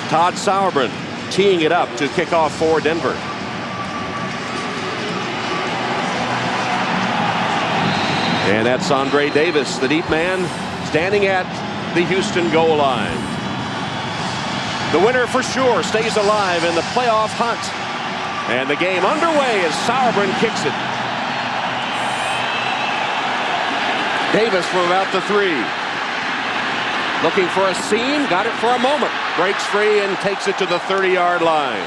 Todd Sauerbrunn teeing it up to kick off for Denver. And that's Andre Davis, the deep man, standing at the Houston goal line. The winner for sure stays alive in the playoff hunt. And the game underway as Sauerbrunn kicks it. Davis from about the 3. Looking for a seam, got it for a moment. Breaks free and takes it to the 30-yard line.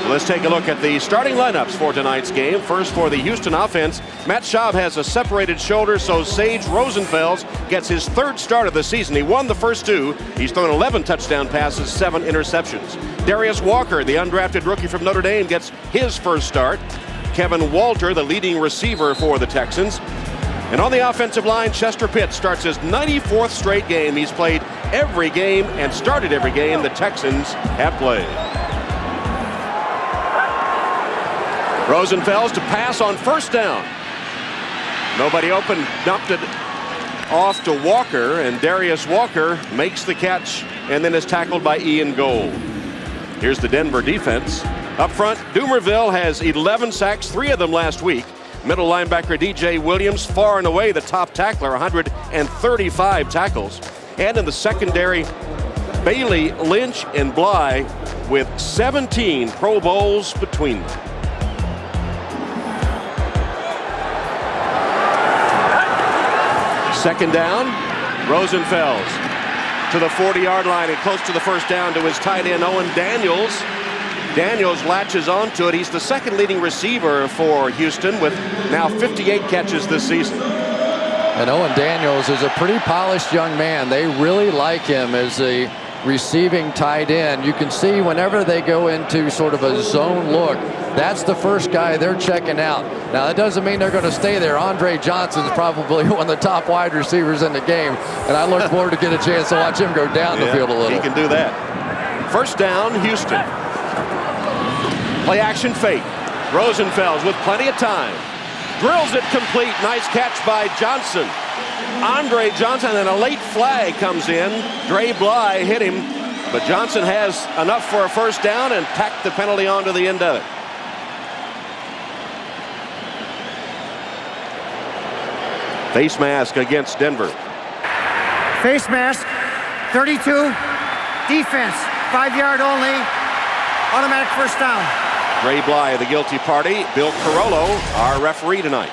Let's take a look at the starting lineups for tonight's game. First, for the Houston offense, Matt Schaub has a separated shoulder, so Sage Rosenfels gets his 3rd start of the season. He won the first 2. He's thrown 11 touchdown passes, 7 interceptions. Darius Walker, the undrafted rookie from Notre Dame, gets his first start. Kevin Walter, the leading receiver for the Texans. And on the offensive line, Chester Pitt starts his 94th straight game. He's played every game and started every game the Texans have played. Rosenfels to pass on first down. Nobody open, dumped it off to Walker, and Darius Walker makes the catch and then is tackled by Ian Gold. Here's the Denver defense. Up front, Dumerville has 11 sacks, 3 of them last week. Middle linebacker DJ Williams, far and away the top tackler, 135 tackles. And in the secondary, Bailey, Lynch, and Bly with 17 Pro Bowls between them. Second down, Rosenfels to the 40-yard line and close to the first down to his tight end, Owen Daniels. Daniels latches onto it. He's the second leading receiver for Houston with now 58 catches this season. And Owen Daniels is a pretty polished young man. They really like him as a receiving tight end. You can see whenever they go into sort of a zone look, that's the first guy they're checking out. Now, that doesn't mean they're going to stay there. Andre Johnson's probably one of the top wide receivers in the game, and I look forward to get a chance to watch him go down the field a little. He can do that. First down, Houston. Play action fake. Rosenfels with plenty of time. Drills it complete. Nice catch by Johnson. Andre Johnson, and a late flag comes in. Dre Bly hit him, but Johnson has enough for a first down and tacked the penalty onto the end of it. Face mask against Denver. Face mask, 32, defense, 5-yard only, automatic first down. Dre Bly, the guilty party. Bill Carollo, our referee tonight.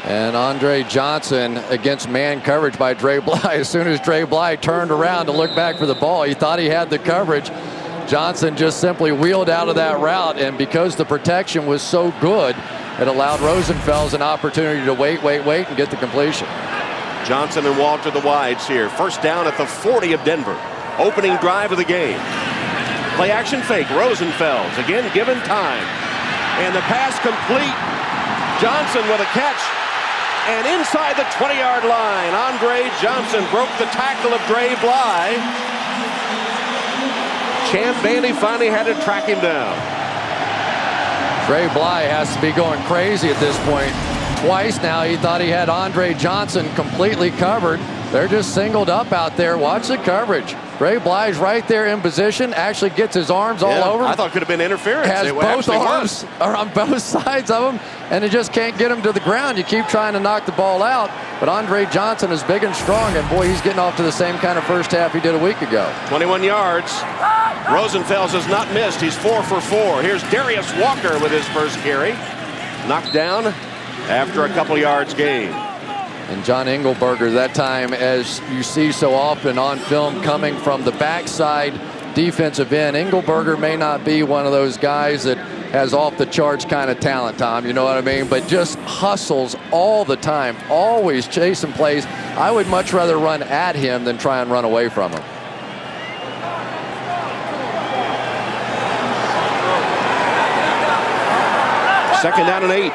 And Andre Johnson against man coverage by Dre Bly. As soon as Dre Bly turned around to look back for the ball, he thought he had the coverage. Johnson just simply wheeled out of that route, and because the protection was so good, it allowed Rosenfels an opportunity to wait, and get the completion. Johnson and Walter the wides here. First down at the 40 of Denver. Opening drive of the game. Play action fake. Rosenfels again given time. And the pass complete. Johnson with a catch. And inside the 20-yard line, Andre Johnson broke the tackle of Dre Bly. Champ Bailey finally had to track him down. Dre Bly has to be going crazy at this point. Twice now he thought he had Andre Johnson completely covered. They're just singled up out there. Watch the coverage. Dre Bly's right there in position, actually gets his arms all over. I thought it could have been interference. Has both arms are on both sides of him, and it just can't get him to the ground. You keep trying to knock the ball out, but Andre Johnson is big and strong, and boy, he's getting off to the same kind of first half he did a week ago. 21 yards. Rosenfels has not missed. He's 4 for 4. Here's Darius Walker with his first carry. Knocked down after a couple yards gained. And John Engelberger, that time, as you see so often on film, coming from the backside defensive end. Engelberger may not be one of those guys that has off-the-charts kind of talent, Tom, you know what I mean? But just hustles all the time, always chasing plays. I would much rather run at him than try and run away from him. Second down and 8.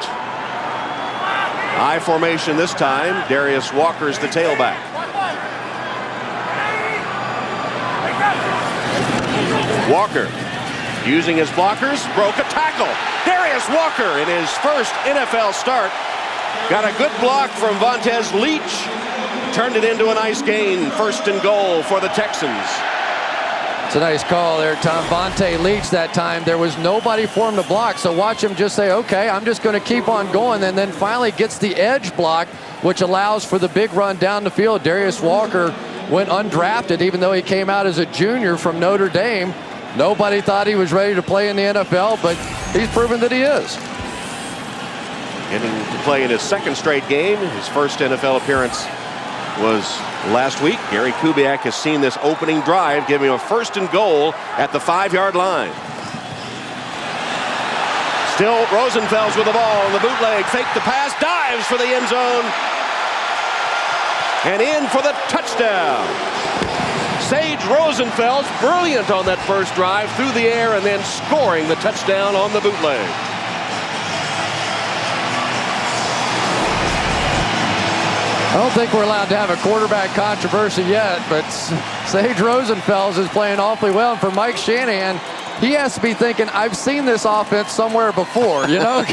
I formation this time. Darius Walker's the tailback. Walker, using his blockers, broke a tackle. Darius Walker in his first NFL start. Got a good block from Vontez Leach. turned it into a nice gain. 1st and goal for the Texans. It's a nice call there, Tom. Vontae Leach that time. There was nobody for him to block, so watch him just say, okay, I'm just going to keep on going, and then finally gets the edge block, which allows for the big run down the field. Darius Walker went undrafted, even though he came out as a junior from Notre Dame. Nobody thought he was ready to play in the NFL, but he's proven that he is. Getting to play in his 2nd straight game. His first NFL appearance was last week. Gary Kubiak has seen this opening drive, giving him a 1st and goal at the 5-yard line. Still Rosenfels with the ball on the bootleg. Fake the pass, dives for the end zone. And in for the touchdown. Sage Rosenfels, brilliant on that first drive, through the air and then scoring the touchdown on the bootleg. I don't think we're allowed to have a quarterback controversy yet, but Sage Rosenfels is playing awfully well. And for Mike Shanahan, he has to be thinking, I've seen this offense somewhere before. You know,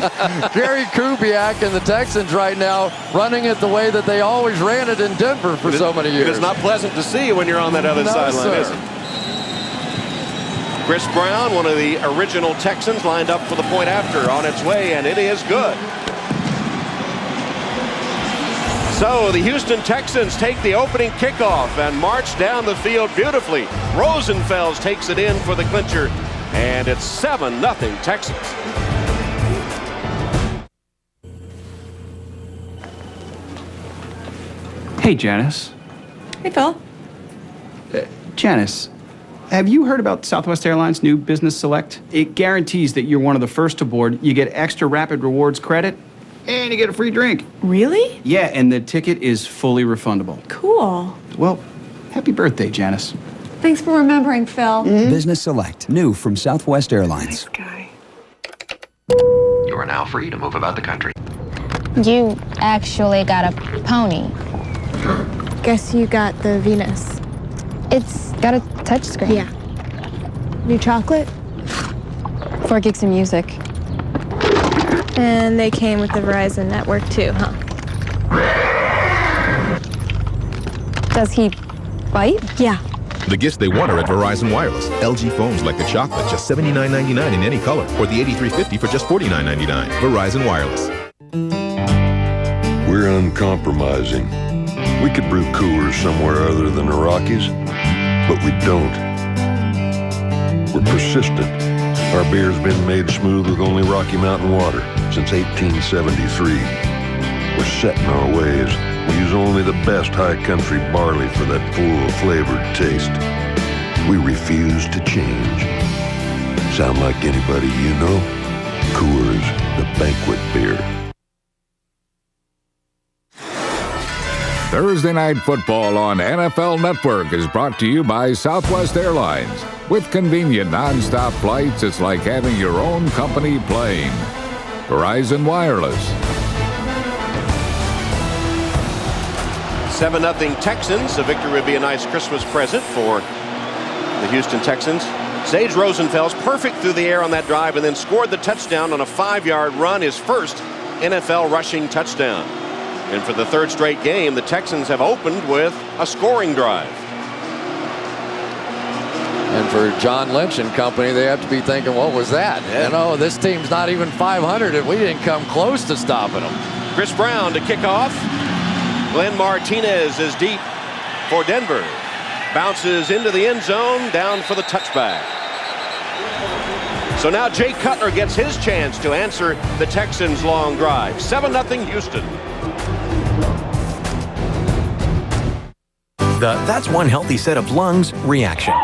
Gary Kubiak and the Texans right now running it the way that they always ran it in Denver for so many years. It's not pleasant to see when you're on that other sideline, is it? Chris Brown, one of the original Texans, lined up for the point after on its way, and it is good. So the Houston Texans take the opening kickoff and march down the field beautifully. Rosenfels takes it in for the clincher, and it's 7-0 Texans. Hey, Janice. Hey, Phil. Janice, have you heard about Southwest Airlines' new Business Select? It guarantees that you're one of the first to board, you get extra Rapid Rewards credit, and you get a free drink. Really? Yeah, and the ticket is fully refundable. Cool. Well, happy birthday, Janice. Thanks for remembering, Phil. Business Select, new from Southwest Airlines. Nice guy. You are now free to move about the country. You actually got a pony. Guess you got the Venus. It's got a touchscreen. Yeah. New chocolate? 4 gigs of music. And they came with the Verizon network too, huh? Does he bite? Yeah. The gifts they want are at Verizon Wireless. LG phones like the chocolate, just $79.99 in any color, or the 8350 for just $49.99. Verizon Wireless. We're uncompromising. We could brew Coors somewhere other than the Rockies, but we don't. We're persistent. Our beer's been made smooth with only Rocky Mountain water since 1873. We're set in our ways. We use only the best high country barley for that full, flavored taste. We refuse to change. Sound like anybody you know? Coors, the banquet beer. Thursday Night Football on NFL Network is brought to you by Southwest Airlines. With convenient non-stop flights, it's like having your own company plane. Verizon Wireless. 7-0 Texans. A victory would be a nice Christmas present for the Houston Texans. Sage Rosenfels perfect through the air on that drive and then scored the touchdown on a 5-yard run, his first NFL rushing touchdown. And for the 3rd straight game, the Texans have opened with a scoring drive. And for John Lynch and company, they have to be thinking, what was that? Yeah. You know, this team's not even 500 if we didn't come close to stopping them. Chris Brown to kick off. Glenn Martinez is deep for Denver. Bounces into the end zone, down for the touchback. So now Jay Cutler gets his chance to answer the Texans' long drive. 7-0 Houston. That's one healthy set of lungs reaction.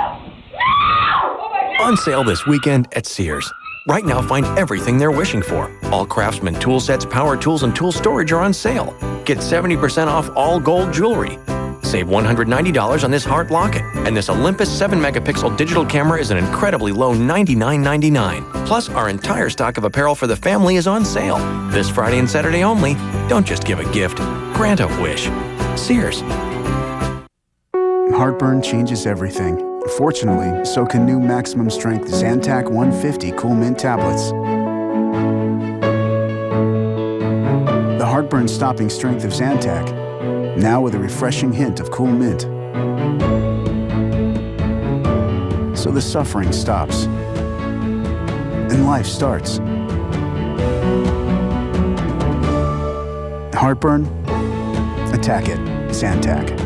On sale this weekend at Sears. Right now, find everything they're wishing for. All Craftsman tool sets, power tools, and tool storage are on sale. Get 70% off all gold jewelry. Save $190 on this heart locket. And this Olympus 7-megapixel digital camera is an incredibly low $99.99. Plus, our entire stock of apparel for the family is on sale. This Friday and Saturday only. Don't just give a gift. Grant a wish. Sears. Heartburn changes everything. Fortunately, so can new maximum strength Zantac 150 Cool Mint tablets. The heartburn stopping strength of Zantac now with a refreshing hint of cool mint. So the suffering stops, and life starts. Heartburn? Attack it. Zantac.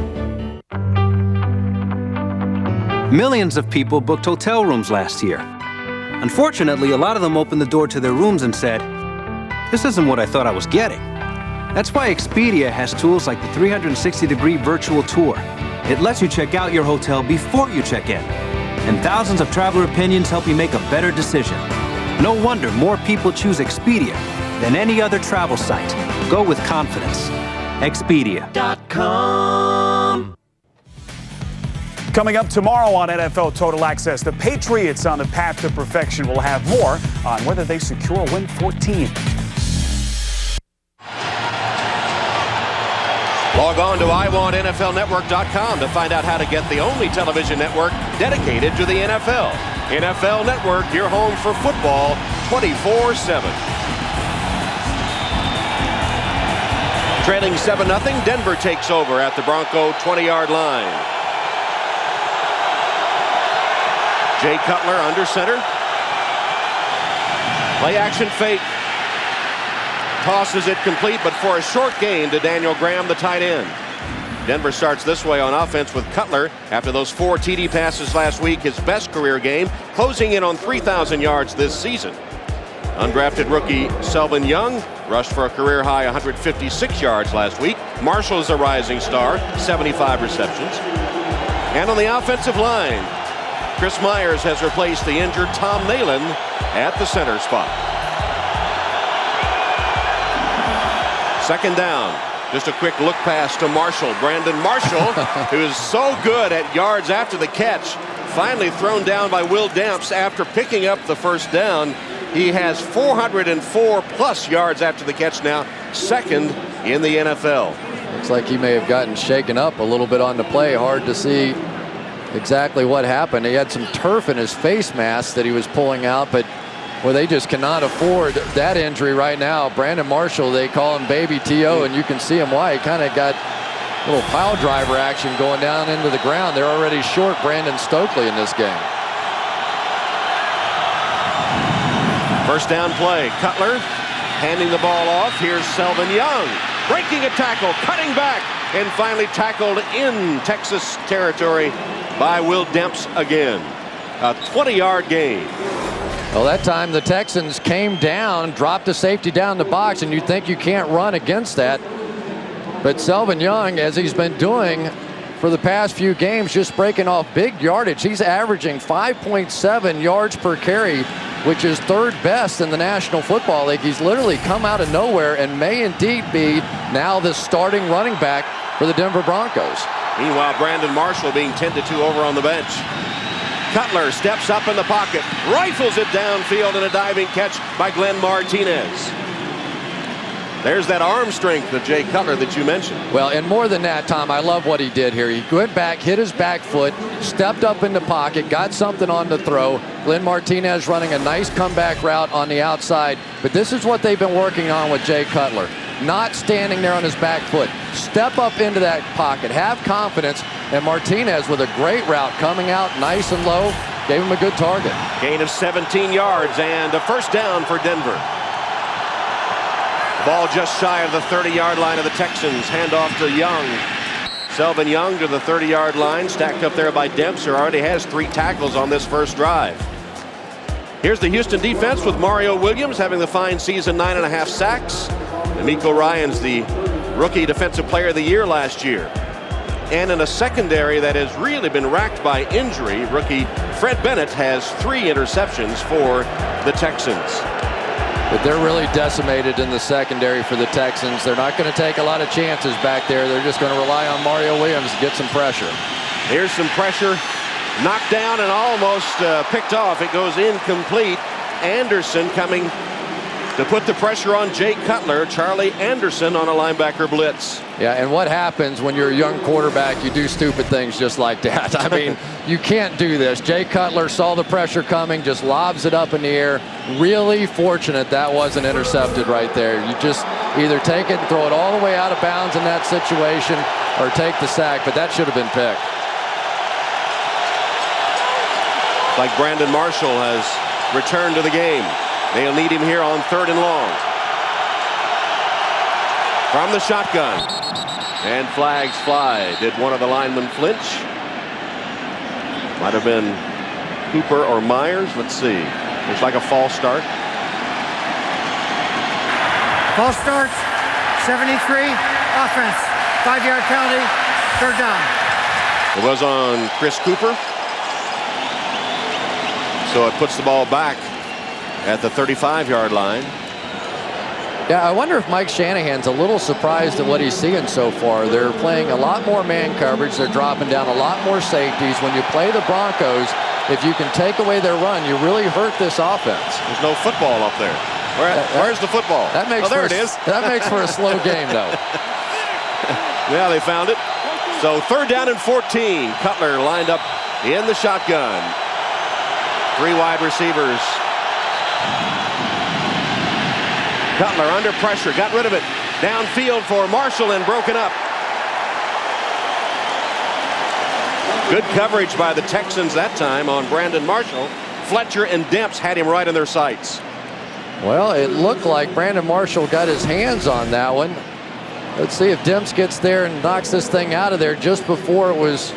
Millions of people booked hotel rooms last year. Unfortunately, a lot of them opened the door to their rooms and said, "This isn't what I thought I was getting." That's why Expedia has tools like the 360-degree virtual tour. It lets you check out your hotel before you check in. And thousands of traveler opinions help you make a better decision. No wonder more people choose Expedia than any other travel site. Go with confidence. Expedia.com. Coming up tomorrow on NFL Total Access, the Patriots on the path to perfection. Will have more on whether they secure win 14. Log on to iwantnflnetwork.com to find out how to get the only television network dedicated to the NFL. NFL Network, your home for football 24/7. Trailing 7-0, Denver takes over at the Bronco 20-yard line. Jay Cutler under center. Play action fake. Tosses it complete, but for a short gain to Daniel Graham, the tight end. Denver starts this way on offense with Cutler after those 4 TD passes last week, his best career game, closing in on 3,000 yards this season. Undrafted rookie Selvin Young rushed for a career-high 156 yards last week. Marshall is a rising star, 75 receptions. And on the offensive line, Chris Myers has replaced the injured Tom Nalen at the center spot. Second down. Just a quick look pass to Marshall. Brandon Marshall, who is so good at yards after the catch, finally thrown down by Will Demps after picking up the first down. He has 404+ yards after the catch now, second in the NFL. Looks like he may have gotten shaken up a little bit on the play. Hard to see exactly what happened. He had some turf in his face mask that he was pulling out, but well, they just cannot afford that injury right now. Brandon Marshall, they call him Baby T.O., and you can see him why. He kind of got a little pile driver action going down into the ground. They're already short Brandon Stokely in this game. First down play. Cutler handing the ball off. Here's Selvin Young breaking a tackle, cutting back, and finally tackled in Texas territory by Will Demps again. A 20-yard gain. Well, that time the Texans came down, dropped the safety down the box, and you think you can't run against that. But Selvin Young, as he's been doing for the past few games, just breaking off big yardage. He's averaging 5.7 yards per carry, which is third best in the National Football League. He's literally come out of nowhere and may indeed be now the starting running back for the Denver Broncos. Meanwhile, Brandon Marshall being tended to over on the bench. Cutler steps up in the pocket, rifles it downfield, and a diving catch by Glenn Martinez. There's that arm strength of Jay Cutler that you mentioned. Well, and more than that, Tom, I love what he did here. He went back, hit his back foot, stepped up in the pocket, got something on the throw. Glenn Martinez running a nice comeback route on the outside. But this is what they've been working on with Jay Cutler. Not standing there on his back foot. Step up into that pocket. Have confidence. And Martinez with a great route coming out nice and low. Gave him a good target. Gain of 17 yards and a first down for Denver. Ball just shy of the 30-yard line of the Texans. Handoff to Young. Selvin Young to the 30-yard line. Stacked up there by Demps, who already has 3 tackles on this first drive. Here's the Houston defense with Mario Williams having the fine season, 9.5 sacks. D'Amico Ryans, the rookie defensive player of the year last year. And in a secondary that has really been racked by injury, rookie Fred Bennett has 3 interceptions for the Texans. But they're really decimated in the secondary for the Texans. They're not going to take a lot of chances back there. They're just going to rely on Mario Williams to get some pressure. Here's some pressure. Knocked down and almost picked off. It goes incomplete. Anderson coming to put the pressure on Jay Cutler. Charlie Anderson on a linebacker blitz. Yeah, and what happens when you're a young quarterback? You do stupid things just like that. I mean, you can't do this. Jay Cutler saw the pressure coming, just lobs it up in the air. Really fortunate that wasn't intercepted right there. You just either take it and throw it all the way out of bounds in that situation, or take the sack, but that should have been picked. Like Brandon Marshall has returned to the game. They'll need him here on 3rd and long. From the shotgun. And flags fly. Did one of the linemen flinch? Might have been Cooper or Myers. Let's see. Looks like a false start. False start, 73, offense, 5-yard penalty, 3rd down. It was on Chris Cooper. So it puts the ball back at the 35-yard line. Yeah, I wonder if Mike Shanahan's a little surprised at what he's seeing so far. They're playing a lot more man coverage. They're dropping down a lot more safeties. When you play the Broncos, if you can take away their run, you really hurt this offense. There's no football up there. Where's the football? That makes there it is. That makes for a slow game, though. Yeah, they found it. So 3rd down and 14. Cutler lined up in the shotgun. 3 wide receivers. Cutler under pressure, got rid of it. Downfield for Marshall and broken up. Good coverage by the Texans that time on Brandon Marshall. Fletcher and Demps had him right in their sights. Well, it looked like Brandon Marshall got his hands on that one. Let's see if Demps gets there and knocks this thing out of there just before it was.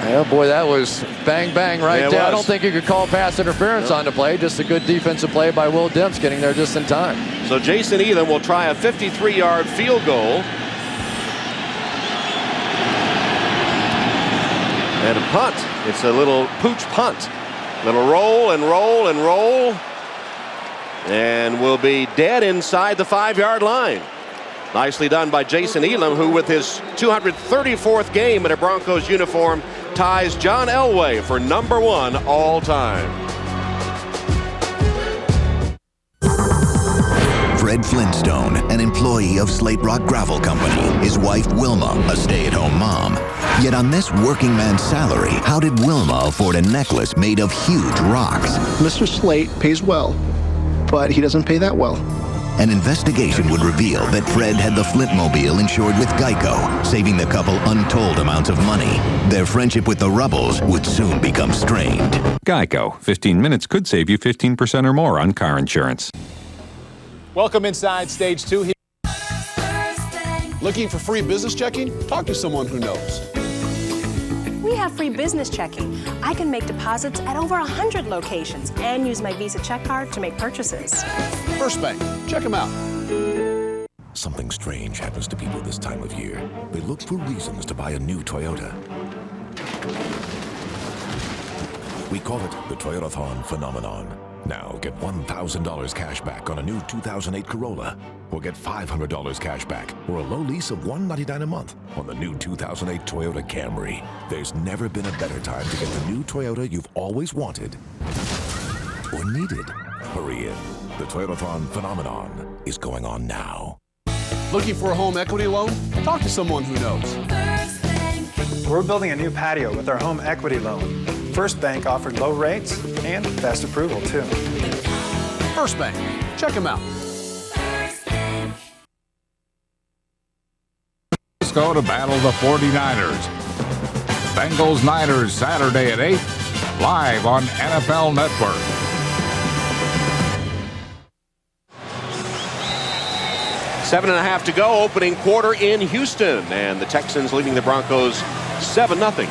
Oh boy, that was bang bang right there. I don't think you could call pass interference on the play. Just a good defensive play by Will Demps getting there just in time. So Jason Elam will try a 53-yard field goal. And a punt. It's a little pooch punt. Little roll and roll and roll. And will be dead inside the 5-yard line. Nicely done by Jason Elam, who with his 234th game in a Broncos uniform ties John Elway for #1 all time. Fred Flintstone, an employee of Slate Rock Gravel Company. His wife, Wilma, a stay-at-home mom. Yet on this working man's salary, how did Wilma afford a necklace made of huge rocks? Mr. Slate pays well, but he doesn't pay that well. An investigation would reveal that Fred had the Flintmobile insured with Geico, saving the couple untold amounts of money. Their friendship with the Rubbles would soon become strained. Geico. 15 minutes could save you 15% or more on car insurance. Welcome inside Stage 2 here. Looking for free business checking? Talk to someone who knows. We have free business checking. I can make deposits at over 100 locations and use my Visa check card to make purchases. First Bank, check them out. Something strange happens to people this time of year. They look for reasons to buy a new Toyota. We call it the Toyotathon phenomenon. Now get $1,000 cash back on a new 2008 Corolla, or get $500 cash back or a low lease of $199 a month on the new 2008 Toyota Camry. There's never been a better time to get the new Toyota you've always wanted or needed. Hurry in. The Toyotathon phenomenon is going on now. Looking for a home equity loan? Talk to someone who knows. We're building a new patio with our home equity loan. First Bank offered low rates and fast approval, too. First Bank, check them out. Let's go to battle the 49ers. Bengals-Niners Saturday at 8, live on NFL Network. Seven and a half to go, opening quarter in Houston, and the Texans leading the Broncos 7-0.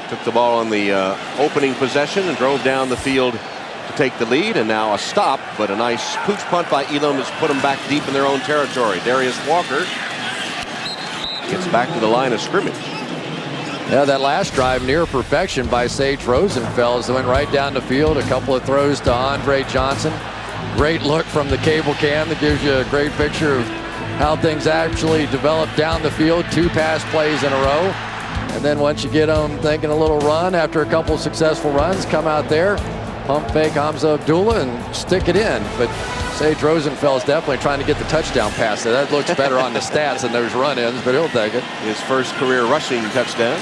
Took the ball on the opening possession and drove down the field to take the lead, and now a stop, but a nice pooch punt by Elam has put them back deep in their own territory. Darius Walker gets back to the line of scrimmage. Yeah, that last drive near perfection by Sage Rosenfels that went right down the field. A couple of throws to Andre Johnson. Great look from the cable cam that gives you a great picture of how things actually develop down the field. 2 pass plays in a row. And then once you get them thinking a little run after a couple successful runs, come out there, pump fake Hamza Abdullah and stick it in. But Sage Rosenfels definitely trying to get the touchdown pass. That looks better on the stats than those run-ins, but he'll take it. His first career rushing touchdown.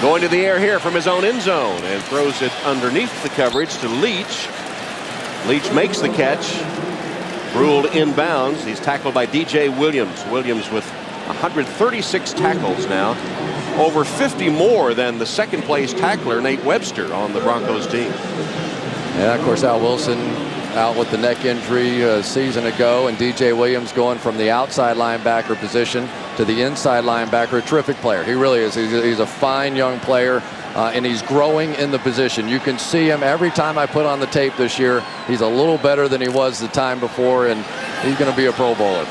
Going to the air here from his own end zone and throws it underneath the coverage to Leach. Leach makes the catch. ruled inbounds. He's tackled by DJ Williams. Williams with 136 tackles now. Over 50 more than the second place tackler, Nate Webster, on the Broncos team. Yeah, of course, Al Wilson out with the neck injury a season ago, and DJ Williams going from the outside linebacker position to the inside linebacker. A terrific player. He really is. He's a fine young player, and he's growing in the position. You can see him every time I put on the tape this year. He's a little better than he was the time before, and he's going to be a Pro Bowler.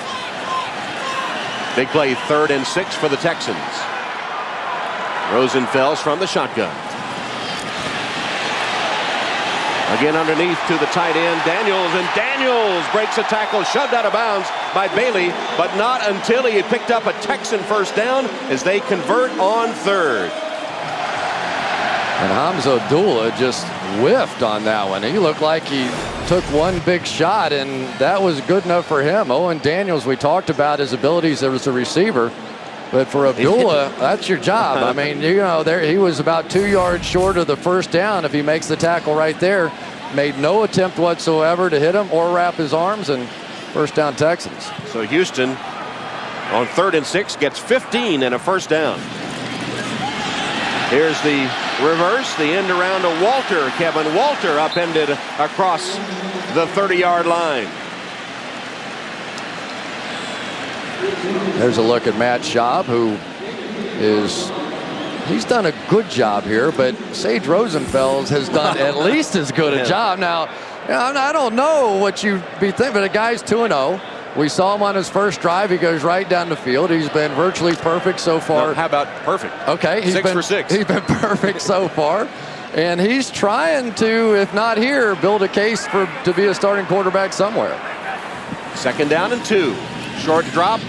Big play, 3rd and 6 for the Texans. Rosenfels from the shotgun. Again underneath to the tight end, Daniels, and Daniels breaks a tackle, shoved out of bounds by Bailey, but not until he had picked up a Texan first down as they convert on 3rd. And Hamza Abdullah just whiffed on that one. He looked like he took one big shot, and that was good enough for him. Owen Daniels, we talked about his abilities as a receiver. But for Abdullah, that's your job. I mean, you know, he was about 2 yards short of the first down if he makes the tackle right there. Made no attempt whatsoever to hit him or wrap his arms, and first down Texans. So Houston on 3rd and 6 gets 15 and a first down. Here's the reverse, the end around to Walter. Kevin Walter upended across the 30-yard line. There's a look at Matt Schaub, he's done a good job here, but Sage Rosenfels has done at least as good a job. Now, I don't know what you'd be thinking, but the guy's 2-0. We saw him on his first drive. He goes right down the field. He's been virtually perfect so far. No, how about perfect? Okay. 6 for 6. He's been perfect so far. And he's trying to, if not here, build a case to be a starting quarterback somewhere. 2nd down and 2. Short drop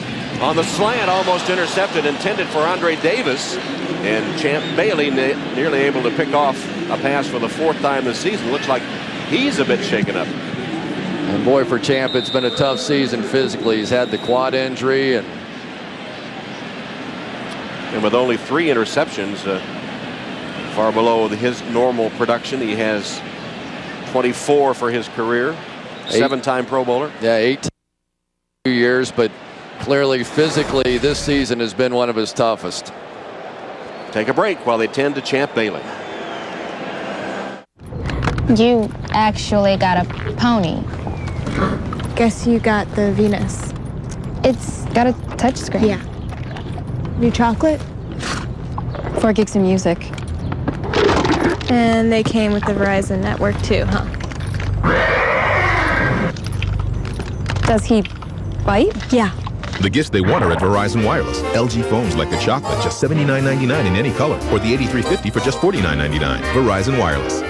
on the slant, almost intercepted, intended for Andre Davis. And Champ Bailey nearly able to pick off a pass for the 4th time this season. Looks like he's a bit shaken up. And boy, for Champ, it's been a tough season physically. He's had the quad injury. And with only 3 interceptions, far below his normal production. He has 24 for his career. 7-time Pro Bowler. Yeah, 18 years, but clearly physically this season has been one of his toughest. Take a break while they tend to Champ Bailey. You actually got a pony. Guess you got the Venus. It's got a touchscreen. Yeah. New chocolate? 4 gigs of music. And they came with the Verizon network too, huh? Does he bite? Yeah. The gifts they want are at Verizon Wireless. LG phones like the chocolate, just $79.99 in any color, or the 8350 for just $49.99. Verizon Wireless.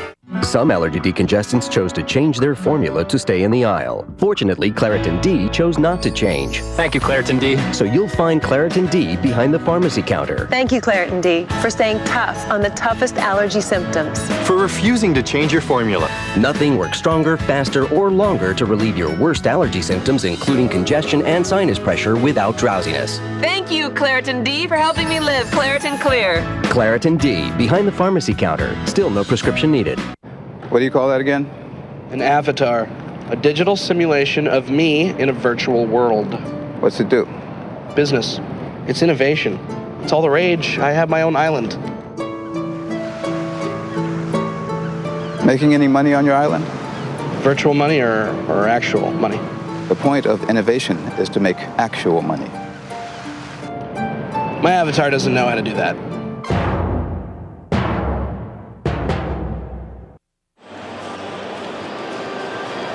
Some allergy decongestants chose to change their formula to stay in the aisle. Fortunately, Claritin D chose not to change. Thank you, Claritin D. So you'll find Claritin D behind the pharmacy counter. Thank you, Claritin D, for staying tough on the toughest allergy symptoms. For refusing to change your formula. Nothing works stronger, faster, or longer to relieve your worst allergy symptoms, including congestion and sinus pressure, without drowsiness. Thank you, Claritin D, for helping me live Claritin Clear. Claritin D behind the pharmacy counter. Still no prescription needed. What do you call that again? An avatar. A digital simulation of me in a virtual world. What's it do? Business. It's innovation. It's all the rage. I have my own island. Making any money on your island? Virtual money or actual money? The point of innovation is to make actual money. My avatar doesn't know how to do that.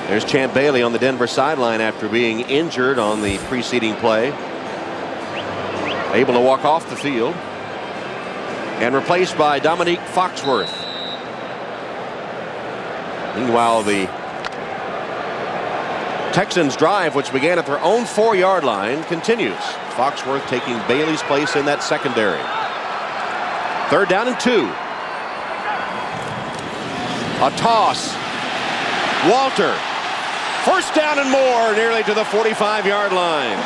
There's Champ Bailey on the Denver sideline after being injured on the preceding play. Able to walk off the field. And replaced by Dominique Foxworth. Meanwhile, the Texans drive, which began at their own 4-yard line, continues. Foxworth taking Bailey's place in that secondary. 3rd down and 2. A toss. Walter. 1st down and more, nearly to the 45-yard line.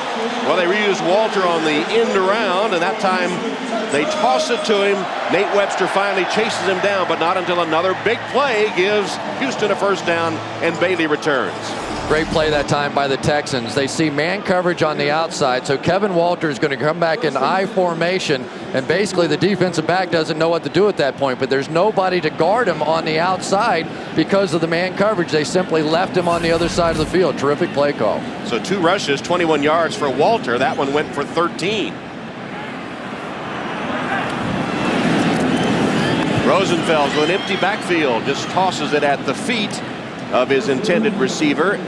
Well, they reused Walter on the end around, and that time they toss it to him. Nate Webster finally chases him down, but not until another big play gives Houston a 1st down, and Bailey returns. Great play that time by the Texans. They see man coverage on the outside, so Kevin Walter is going to come back in I formation, and basically the defensive back doesn't know what to do at that point, but there's nobody to guard him on the outside because of the man coverage. They simply left him on the other side of the field. Terrific play call. So 2 rushes, 21 yards for Walter. That one went for 13. Rosenfels with an empty backfield, just tosses it at the feet of his intended receiver.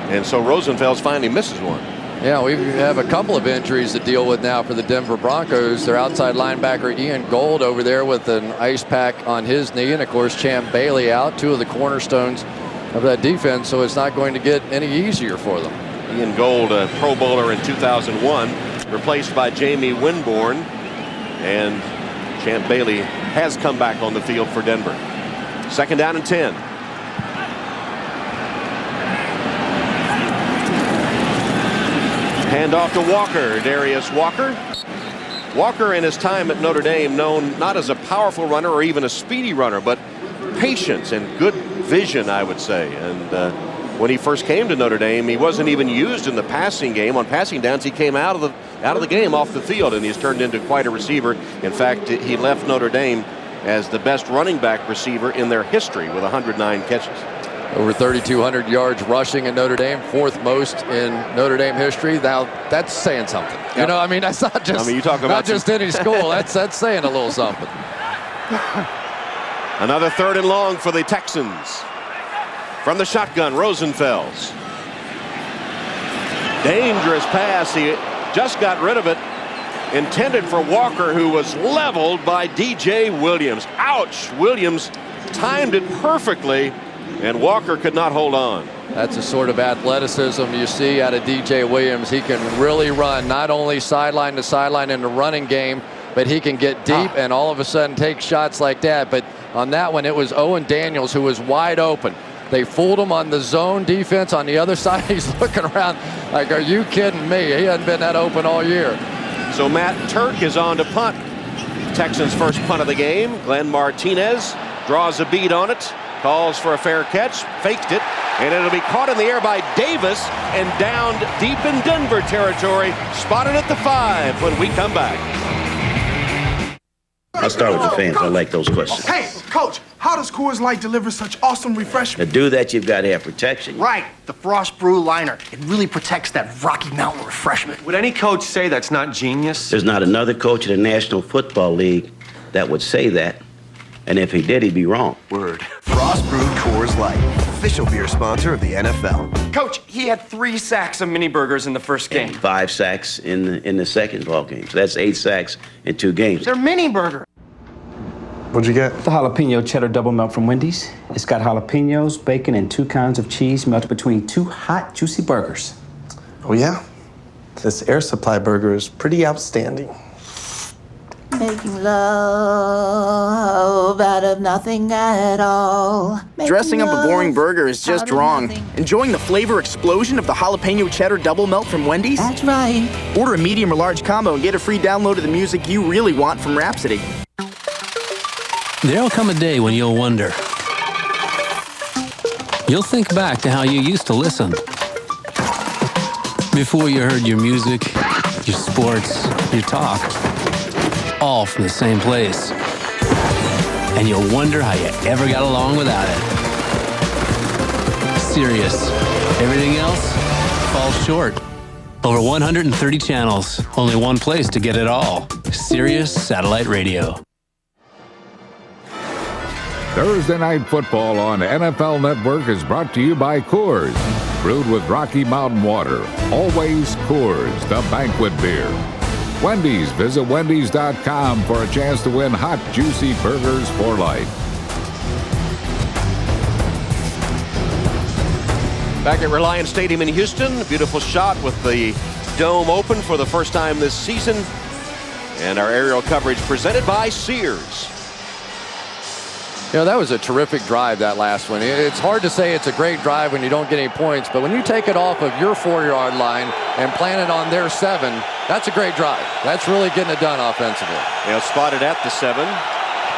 And so Rosenfels finally misses one. Yeah, we have a couple of injuries to deal with now for the Denver Broncos. Their outside linebacker Ian Gold over there with an ice pack on his knee, and of course Champ Bailey out, 2 of the cornerstones of that defense, so it's not going to get any easier for them. Ian Gold, a Pro Bowler in 2001, replaced by Jamie Winborn, and Champ Bailey has come back on the field for Denver. 2nd down and 10. Handoff to Walker, Darius Walker. Walker in his time at Notre Dame known not as a powerful runner or even a speedy runner, but patience and good vision, I would say. And when he first came to Notre Dame, he wasn't even used in the passing game. On passing downs, he came out of the game off the field, and he's turned into quite a receiver. In fact, he left Notre Dame as the best running back receiver in their history with 109 catches. Over 3,200 yards rushing in Notre Dame, 4th most in Notre Dame history. Now, that's saying something. Yep. You know, I mean, that's not just, you talk about not just any school. That's saying a little something. Another 3rd and long for the Texans. From the shotgun, Rosenfels. Dangerous pass. He just got rid of it. Intended for Walker, who was leveled by DJ Williams. Ouch! Williams timed it perfectly, and Walker could not hold on. That's the sort of athleticism you see out of DJ Williams. He can really run, not only sideline to sideline in the running game, but he can get deep and all of a sudden take shots like that. But on that one, it was Owen Daniels who was wide open. They fooled him on the zone defense on the other side. He's looking around like, are you kidding me? He hasn't been that open all year. So Matt Turk is on to punt. Texans' first punt of the game. Glenn Martinez draws a bead on it, calls for a fair catch, faked it, and it'll be caught in the air by Davis and downed deep in Denver territory. Spotted at the 5 when we come back. I'll start with the fans. I like those questions. Hey, Coach, how does Coors Light deliver such awesome refreshment? To do that, you've got to have protection. Right, the Frost Brew Liner. It really protects that Rocky Mountain refreshment. Would any coach say that's not genius? There's not another coach in the National Football League that would say that. And if he did, he'd be wrong. Word. Frost Brewed Coors Light, official beer sponsor of the NFL. Coach, he had 3 sacks of mini burgers in the first game. 5 sacks in the second ball game. So that's 8 sacks in 2 games. They're mini burgers. What'd you get? The jalapeno cheddar double melt from Wendy's. It's got jalapenos, bacon, and 2 kinds of cheese melted between 2 hot, juicy burgers. Oh, yeah? This Air Supply burger is pretty outstanding. Making love out of nothing at all. Dressing up a boring burger is just wrong. Enjoying the flavor explosion of the jalapeno cheddar double melt from Wendy's? That's right. Order a medium or large combo and get a free download of the music you really want from Rhapsody. There'll come a day when you'll wonder. You'll think back to how you used to listen. Before you heard your music, your sports, your talk, all from the same place. And you'll wonder how you ever got along without it. Sirius. Everything else falls short. Over 130 channels, only one place to get it all. Sirius Satellite Radio. Thursday Night Football on NFL Network is brought to you by Coors. Brewed with Rocky Mountain water. Always Coors, the banquet beer. Wendy's. Visit Wendy's.com for a chance to win hot, juicy burgers for life. Back at Reliant Stadium in Houston. Beautiful shot with the dome open for the first time this season. And our aerial coverage presented by Sears. You know, that was a terrific drive, that last one. It's hard to say it's a great drive when you don't get any points, but when you take it off of your 4-yard line and plant it on their 7, that's a great drive. That's really getting it done offensively. Spotted at the 7.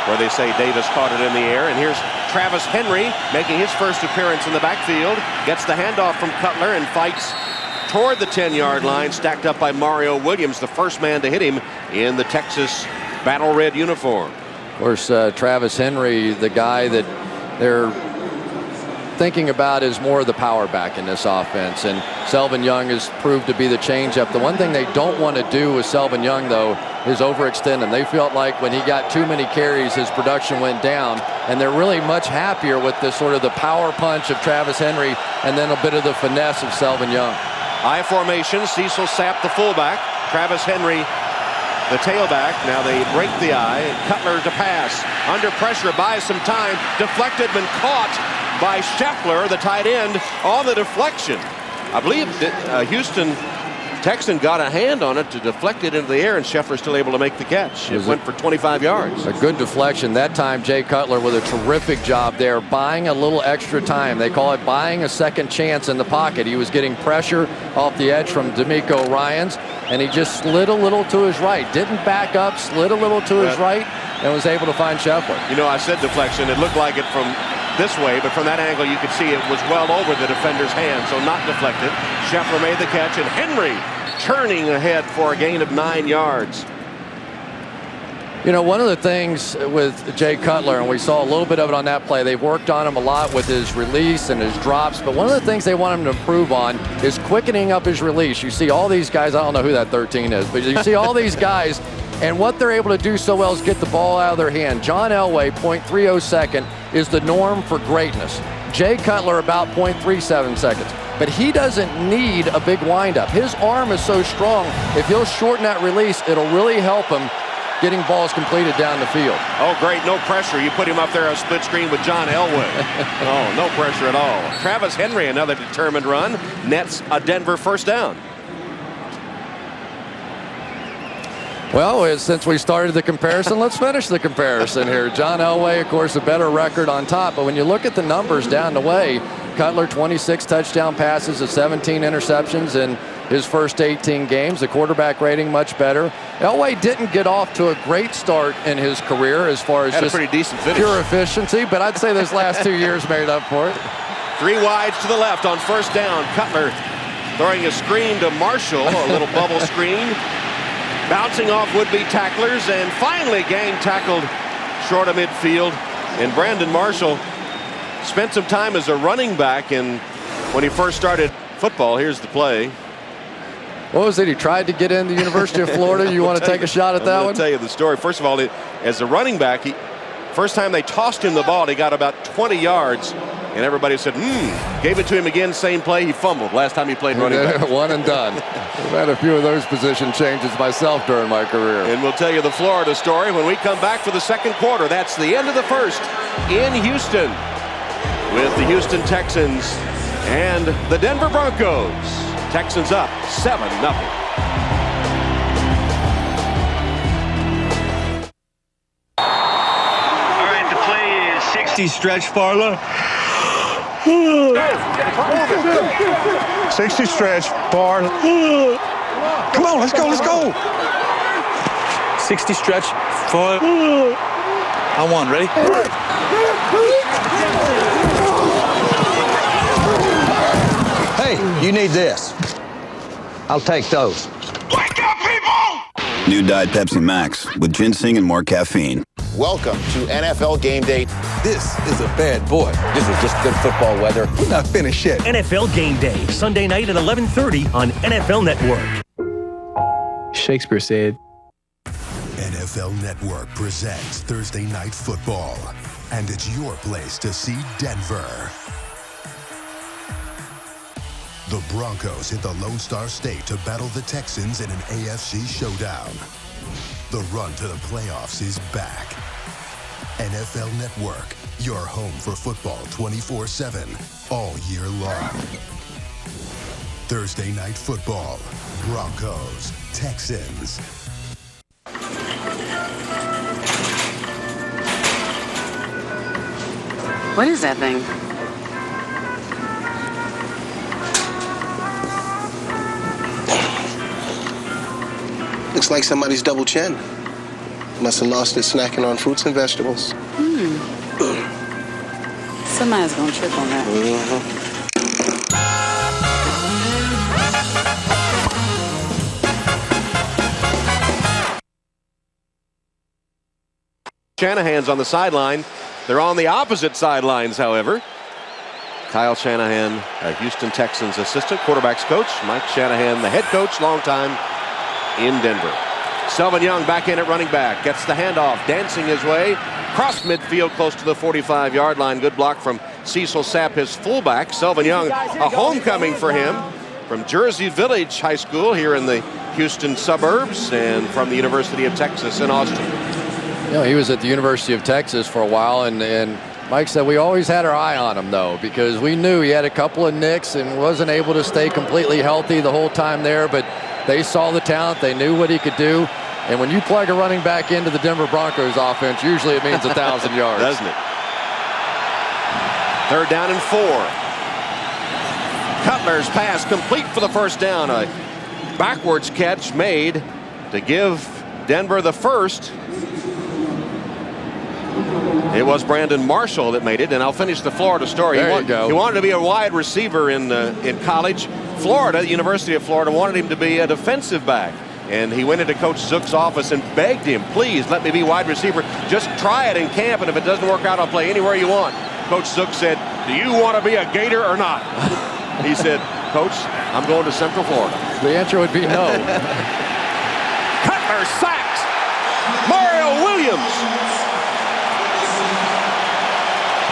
where they say Davis caught it in the air. And here's Travis Henry making his first appearance in the backfield. Gets the handoff from Cutler and fights toward the 10-yard line, stacked up by Mario Williams, the first man to hit him in the Texas Battle Red uniform. Of course, Travis Henry, the guy that they're thinking about is more of the power back in this offense, and Selvin Young has proved to be the changeup. The one thing they don't want to do with Selvin Young, though, is overextend him. They felt like when he got too many carries, his production went down, and they're really much happier with the sort of the power punch of Travis Henry and then a bit of the finesse of Selvin Young. I formation, Cecil Sapp the fullback, Travis Henry the tailback. Now they break the I. Cutler to pass. Under pressure, buys some time. Deflected, been caught by Scheffler, the tight end, on the deflection. I believe that Houston Texan got a hand on it to deflect it into the air, and Scheffler still able to make the catch. It went for 25 yards. A good deflection. That time, Jay Cutler with a terrific job there, buying a little extra time. They call it buying a second chance in the pocket. He was getting pressure off the edge from D'Amico Ryans, and he just slid a little to his right. Didn't back up, slid a little to his right, and was able to find Scheffler. You know, I said deflection. It looked like it from this way, but from that angle you could see it was well over the defender's hand, so not deflected. Scheffler made the catch, and Henry turning ahead for a gain of 9 yards. You know, one of the things with Jay Cutler, and we saw a little bit of it on that play, they've worked on him a lot with his release and his drops, but one of the things they want him to improve on is quickening up his release. You see all these guys, I don't know who that 13 is, but you see all these guys, and what they're able to do so well is get the ball out of their hand. John Elway, 0.30 second, is the norm for greatness. Jay Cutler, about 0.37 seconds. But he doesn't need a big windup. His arm is so strong, if he'll shorten that release, it'll really help him getting balls completed down the field. Oh, great, no pressure. You put him up there on split screen with John Elway. Oh, no pressure at all. Travis Henry, another determined run, nets a Denver first down. Well, since we started the comparison, let's finish the comparison here. John Elway, of course, a better record on top, but when you look at the numbers down the way, Cutler 26 touchdown passes and 17 interceptions in his first 18 games. The quarterback rating much better. Elway didn't get off to a great start in his career as far as just a pretty decent finish. Pure efficiency, but I'd say those last 2 years made up for it. 3 wides to the left on first down. Cutler throwing a screen to Marshall, a little bubble screen. Bouncing off would-be tacklers, and finally gang tackled short of midfield. And Brandon Marshall spent some time as a running back, and when he first started football, here's the play. What was it? He tried to get into the University of Florida. You want to take a shot at that one? I'll tell you the story. First of all, as a running back, first time they tossed him the ball, he got about 20 yards. And everybody said, gave it to him again, same play, he fumbled last time he played running back. One and done. I've had a few of those position changes myself during my career. And we'll tell you the Florida story when we come back for the second quarter. That's the end of the first in Houston with the Houston Texans and the Denver Broncos. Texans up 7-0. All right, the play is 60 stretch Farla. 60 stretch, bar. Come on, let's go, let's go. 60 stretch, for on one, ready? Hey, you need this. I'll take those. Wake up, people! New Diet Pepsi Max with ginseng and more caffeine. Welcome to NFL Game Day. This is a bad boy. This is just good football weather. We're not finished yet. NFL Game Day, Sunday night at 11:30 on NFL Network. Shakespeare said, NFL Network presents Thursday Night Football, and it's your place to see Denver. The Broncos hit the Lone Star State to battle the Texans in an AFC showdown. The run to the playoffs is back. NFL Network, your home for football 24/7, all year long. Thursday Night Football, Broncos, Texans. What is that thing? Looks like somebody's double chin. Must have lost it snacking on fruits and vegetables. Somebody's gonna trip on that. Shanahan's on the sideline. They're on the opposite sidelines, however. Kyle Shanahan, a Houston Texans assistant quarterbacks coach. Mike Shanahan, the head coach, long time in Denver. Selvin Young back in at running back. Gets the handoff, dancing his way. Cross midfield close to the 45-yard line. Good block from Cecil Sapp, his fullback. Selvin Young, a homecoming for him from Jersey Village High School here in the Houston suburbs and from the University of Texas in Austin. You know, he was at the University of Texas for a while, and Mike said we always had our eye on him, though, because we knew he had a couple of nicks and wasn't able to stay completely healthy the whole time there, but they saw the talent. They knew what he could do. And when you plug a running back into the Denver Broncos offense, usually it means 1,000 yards. Doesn't it? 3rd down and 4. Cutler's pass complete for the first down. A backwards catch made to give Denver the first. It was Brandon Marshall that made it, and I'll finish the Florida story. There you go. He wanted to be a wide receiver in college. Florida, the University of Florida, wanted him to be a defensive back. And he went into Coach Zook's office and begged him, please let me be wide receiver. Just try it in camp, and if it doesn't work out, I'll play anywhere you want. Coach Zook said, do you want to be a Gator or not? He said, Coach, I'm going to Central Florida. The answer would be no. Cutler sacked Mario Williams.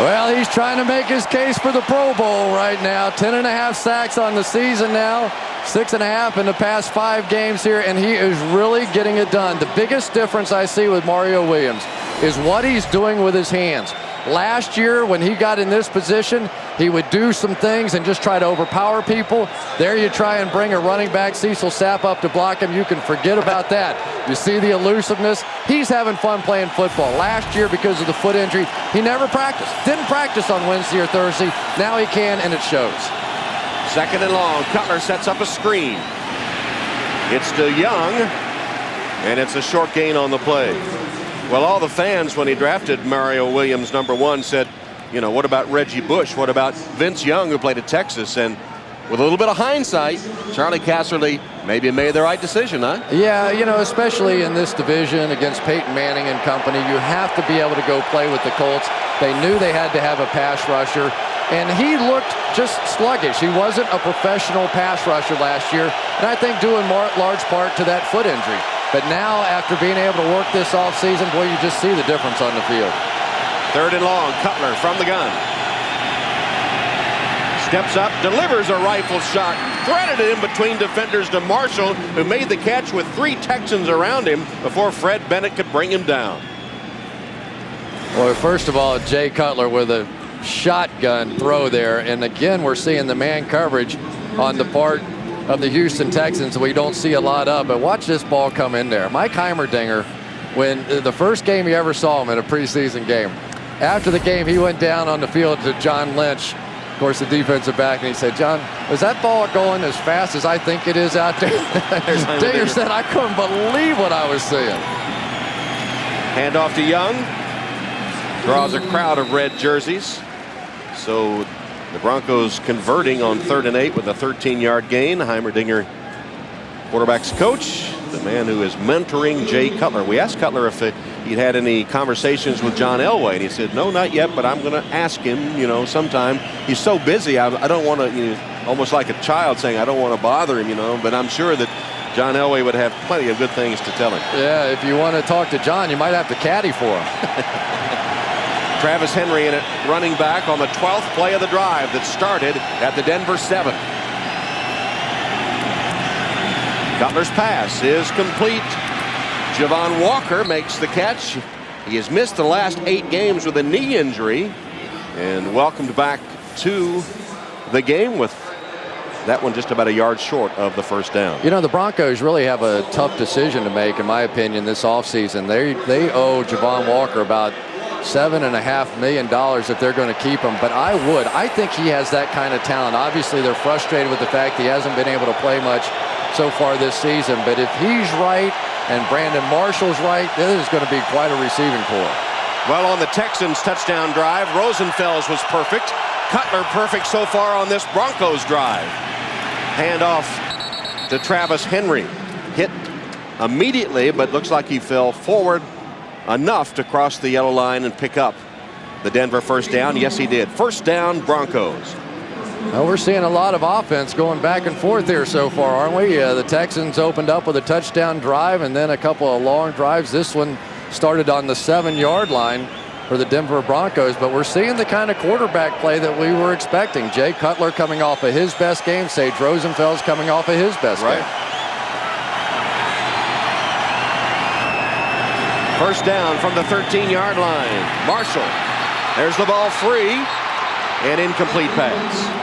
Well, he's trying to make his case for the Pro Bowl right now. 10.5 sacks on the season now. 6.5 in the past 5 games here, and he is really getting it done. The biggest difference I see with Mario Williams is what he's doing with his hands. Last year, when he got in this position, he would do some things and just try to overpower people. There you try and bring a running back, Cecil Sapp, up to block him. You can forget about that. You see the elusiveness. He's having fun playing football. Last year, because of the foot injury, he never practiced. Didn't practice on Wednesday or Thursday. Now he can, and it shows. 2nd and long. Cutler sets up a screen. It's to Young, and it's a short gain on the play. Well, all the fans, when he drafted Mario Williams #1, said, you know, what about Reggie Bush? What about Vince Young, who played at Texas? And with a little bit of hindsight, Charlie Casserly maybe made the right decision, huh? Yeah, you know, especially in this division against Peyton Manning and company, you have to be able to go play with the Colts. They knew they had to have a pass rusher, and he looked just sluggish. He wasn't a professional pass rusher last year, and I think due in large part to that foot injury. But now, after being able to work this offseason, boy, you just see the difference on the field. 3rd and long. Cutler from the gun. Steps up, delivers a rifle shot, threaded it in between defenders to Marshall, who made the catch with 3 Texans around him before Fred Bennett could bring him down. Well, first of all, Jay Cutler with a shotgun throw there. And again, we're seeing the man coverage on the part of the Houston Texans we don't see a lot of. But watch this ball come in there. Mike Heimerdinger, when the first game you ever saw him in a preseason game, after the game, he went down on the field to John Lynch, of course, the defensive back, and he said, John, was that ball going as fast as I think it is out there? Dinger said, I couldn't believe what I was seeing. Handoff to Young. Draws a crowd of red jerseys. So the Broncos converting on 3rd and 8 with a 13-yard gain. Heimerdinger, quarterback's coach, the man who is mentoring Jay Cutler. We asked Cutler if he'd had any conversations with John Elway, and he said, no, not yet, but I'm going to ask him, you know, sometime. He's so busy, I don't want to, you know, almost like a child saying, I don't want to bother him, you know, but I'm sure that John Elway would have plenty of good things to tell him. Yeah, if you want to talk to John, you might have to caddy for him. Travis Henry in it, running back on the 12th play of the drive that started at the Denver 7. Cutler's pass is complete. Javon Walker makes the catch. He has missed the last 8 games with a knee injury and welcomed back to the game with that one just about a yard short of the first down. You know, the Broncos really have a tough decision to make, in my opinion, this offseason. They owe Javon Walker about $7.5 million if they're going to keep him. But I think he has that kind of talent. Obviously, they're frustrated with the fact he hasn't been able to play much so far this season. But if he's right and Brandon Marshall's right, this is going to be quite a receiving corps. Well, on the Texans touchdown drive, Rosenfels was perfect. Cutler perfect so far on this Broncos drive. Handoff to Travis Henry. Hit immediately, but looks like he fell forward enough to cross the yellow line and pick up the Denver first down. Yes, he did. First down, Broncos. Well, we're seeing a lot of offense going back and forth here so far, aren't we? The Texans opened up with a touchdown drive and then a couple of long drives. This one started on the 7-yard line for the Denver Broncos, but we're seeing the kind of quarterback play that we were expecting. Jay Cutler coming off of his best game. Sage Rosenfels coming off of his best game. First down from the 13-yard line. Marshall. There's the ball free. An incomplete pass.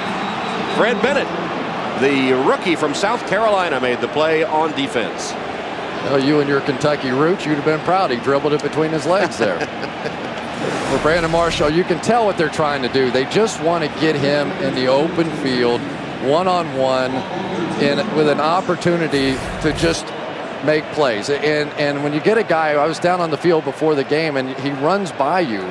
Fred Bennett, the rookie from South Carolina, made the play on defense. Well, you and your Kentucky roots, you'd have been proud. He dribbled it between his legs there. For Brandon Marshall, you can tell what they're trying to do. They just want to get him in the open field, one-on-one, with an opportunity to just make plays. And when you get a guy, I was down on the field before the game, and he runs by you.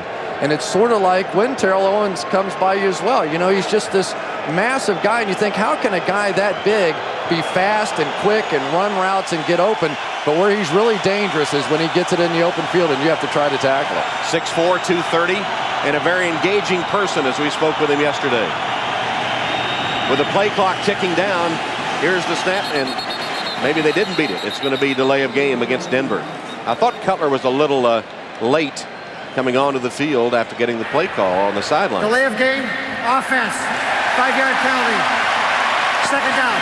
And it's sort of like when Terrell Owens comes by you as well. You know, he's just this massive guy, and you think, how can a guy that big be fast and quick and run routes and get open? But where he's really dangerous is when he gets it in the open field and you have to try to tackle it. 6'4", 230, and a very engaging person, as we spoke with him yesterday. With the play clock ticking down, here's the snap, and maybe they didn't beat it. It's going to be delay of game against Denver. I thought Cutler was a little late coming onto the field after getting the play call on the sideline. Delay of game, offense, 5-yard penalty, second down.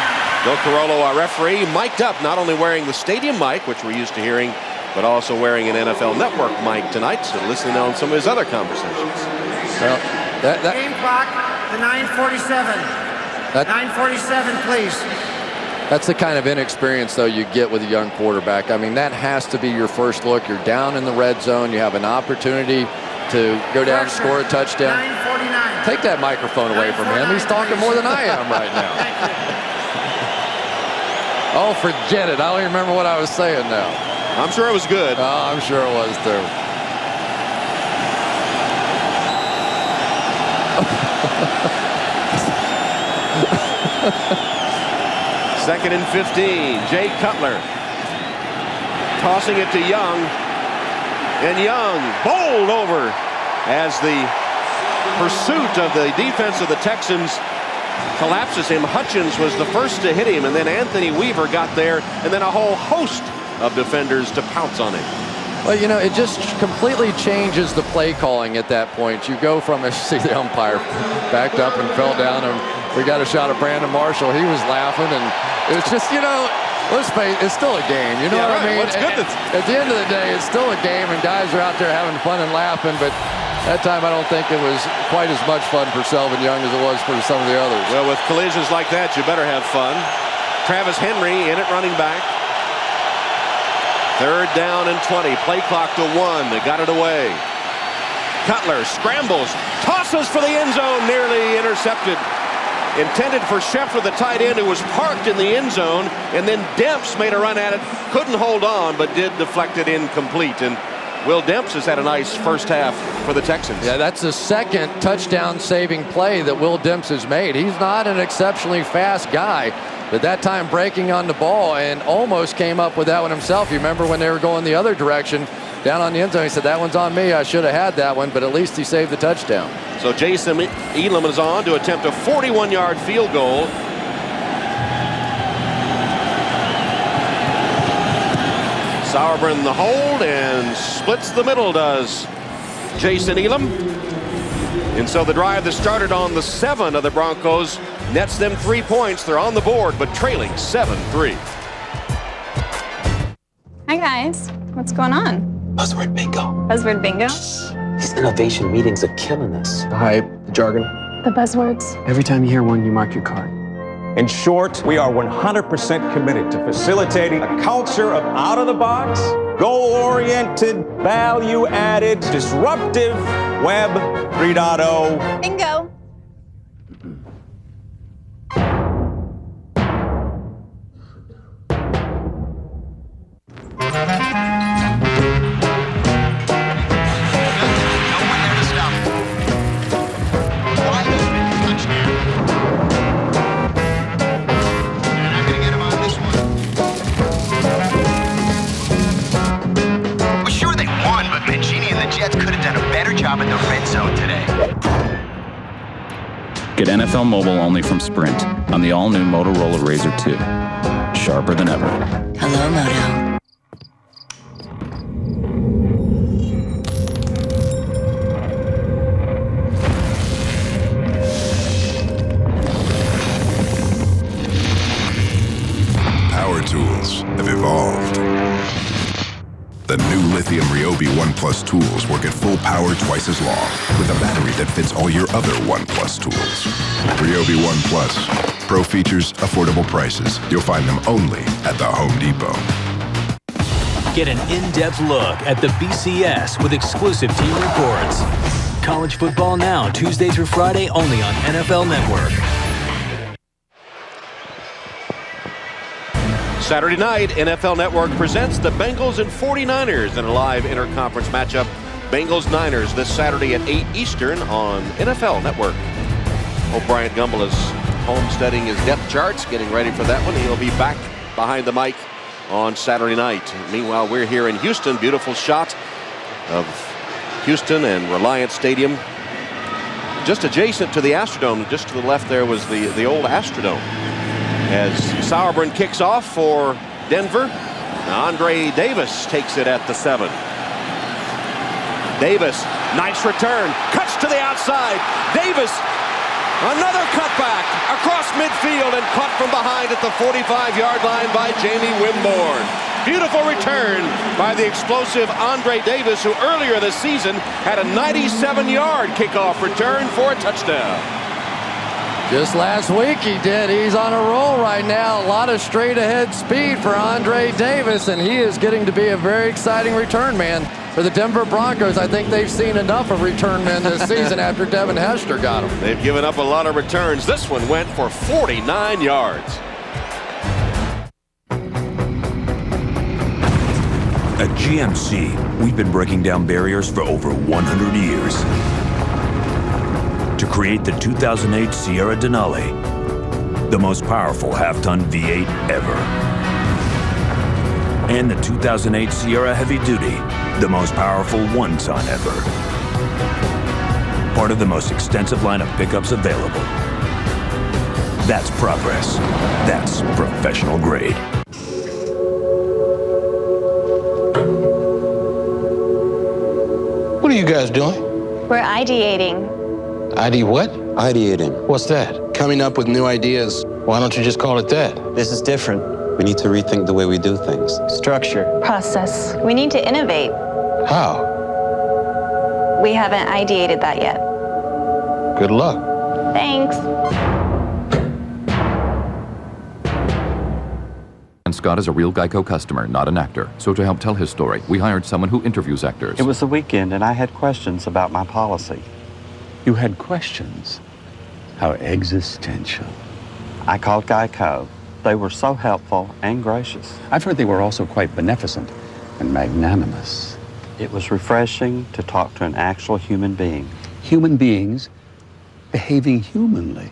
Bill Carollo, our referee, mic'd up, not only wearing the stadium mic, which we're used to hearing, but also wearing an NFL Network mic tonight, so listening on some of his other conversations. Well, game clock to 9:47. 9:47, please. That's the kind of inexperience, though, you get with a young quarterback. I mean, that has to be your first look. You're down in the red zone. You have an opportunity to go down and score a touchdown. 9:49. Take that microphone away from him. He's talking more than I am right now. Oh, forget it. I don't even remember what I was saying now. I'm sure it was good. Oh, I'm sure it was, too. Second and 15. Jay Cutler tossing it to Young. And Young bowled over as the pursuit of the defense of the Texans collapses him. Hutchins was the first to hit him, and then Anthony Weaver got there, and then a whole host of defenders to pounce on him. Well, you know, it just completely changes the play calling at that point. You go from, see the umpire backed up and fell down, and we got a shot of Brandon Marshall. He was laughing, and it was just, you know, let's face it, it's still a game. You know what I mean? What's good at the end of the day, it's still a game, and guys are out there having fun and laughing, but that time I don't think it was quite as much fun for Selvin Young as it was for some of the others. Well, with collisions like that, you better have fun. Travis Henry in it, running back. Third down and 20. Play clock to 1. They got it away. Cutler scrambles, tosses for the end zone, nearly intercepted. Intended for Scheffler, the tight end, who was parked in the end zone, and then Demps made a run at it, couldn't hold on, but did deflect it incomplete. And Will Demps has had a nice first half for the Texans. Yeah, that's the second touchdown-saving play that Will Demps has made. He's not an exceptionally fast guy, but that time breaking on the ball and almost came up with that one himself. You remember when they were going the other direction, down on the end zone, he said, that one's on me. I should have had that one, but at least he saved the touchdown. So Jason Elam is on to attempt a 41-yard field goal. Sauerbrunn the hold and splits the middle, does Jason Elam. And so the drive that started on the 7 of the Broncos nets them 3 points. They're on the board, but trailing 7-3. Hi, guys. What's going on? Buzzword bingo. Buzzword bingo? These innovation meetings are killing us. The hype, the jargon. The buzzwords. Every time you hear one, you mark your card. In short, we are 100% committed to facilitating a culture of out-of-the-box, goal-oriented, value-added, disruptive Web 3.0. Bingo. Jets could have done a better job in the red zone today. Get NFL Mobile only from Sprint on the all-new Motorola Razr 2. Sharper than ever. Hello, Moto. Power tools have evolved. The new lithium Ryobi One Plus tools work at full power twice as long with a battery that fits all your other One Plus tools. Ryobi One Plus. Pro features, affordable prices. You'll find them only at the Home Depot. Get an in-depth look at the BCS with exclusive team reports. College football now, Tuesday through Friday, only on NFL Network. Saturday night, NFL Network presents the Bengals and 49ers in a live interconference matchup. Bengals-Niners this Saturday at 8 Eastern on NFL Network. O'Brien Gumbel is homesteading his depth charts, getting ready for that one. He'll be back behind the mic on Saturday night. Meanwhile, we're here in Houston. Beautiful shot of Houston and Reliant Stadium. Just adjacent to the Astrodome, just to the left there was the old Astrodome. As Sauerbrunn kicks off for Denver, Andre Davis takes it at the 7. Davis, nice return, cuts to the outside. Davis, another cutback across midfield and caught from behind at the 45-yard line by Jamie Wimborne. Beautiful return by the explosive Andre Davis, who earlier this season had a 97-yard kickoff return for a touchdown. Just last week he did. He's on a roll right now. A lot of straight ahead speed for Andre Davis, and he is getting to be a very exciting return man for the Denver Broncos. I think they've seen enough of return men this season after Devin Hester got him. They've given up a lot of returns. This one went for 49 yards. At GMC, we've been breaking down barriers for over 100 years. To create the 2008 Sierra Denali, the most powerful half-ton V8 ever. And the 2008 Sierra Heavy Duty, the most powerful one-ton ever. Part of the most extensive line of pickups available. That's progress. That's professional grade. What are you guys doing? We're ideating. ID what? Ideating. What's that? Coming up with new ideas. Why don't you just call it that? This is different. We need to rethink the way we do things. Structure. Process. We need to innovate. How? We haven't ideated that yet. Good luck. Thanks. And Scott is a real Geico customer, not an actor. So to help tell his story, we hired someone who interviews actors. It was the weekend and I had questions about my policy. You had questions? How existential. I called Geico. They were so helpful and gracious. I've heard they were also quite beneficent and magnanimous. It was refreshing to talk to an actual human being. Human beings behaving humanly.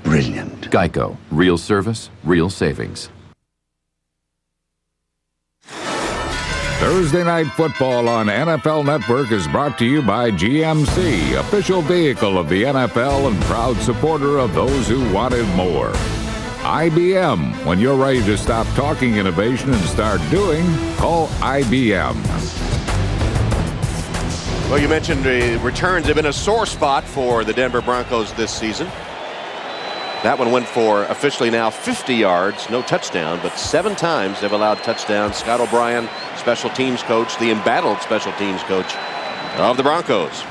Brilliant. Geico. Real service, real savings. Thursday Night Football on NFL Network is brought to you by GMC, official vehicle of the NFL and proud supporter of those who wanted more. IBM, when you're ready to stop talking innovation and start doing, call IBM. Well, you mentioned the returns have been a sore spot for the Denver Broncos this season. That one went for officially now 50 yards, no touchdown, but 7 times they've allowed touchdowns. Scott O'Brien, special teams coach, the embattled special teams coach of the Broncos.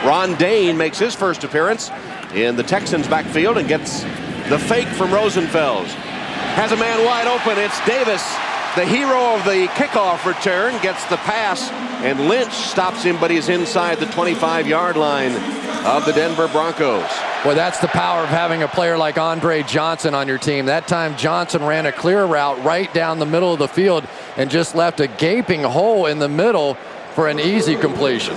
Ron Dane makes his first appearance in the Texans backfield and gets the fake from Rosenfels. Has a man wide open. It's Davis, the hero of the kickoff return, gets the pass, and Lynch stops him, but he's inside the 25-yard line of the Denver Broncos. Well, that's the power of having a player like Andre Johnson on your team. That time Johnson ran a clear route right down the middle of the field and just left a gaping hole in the middle for an easy completion.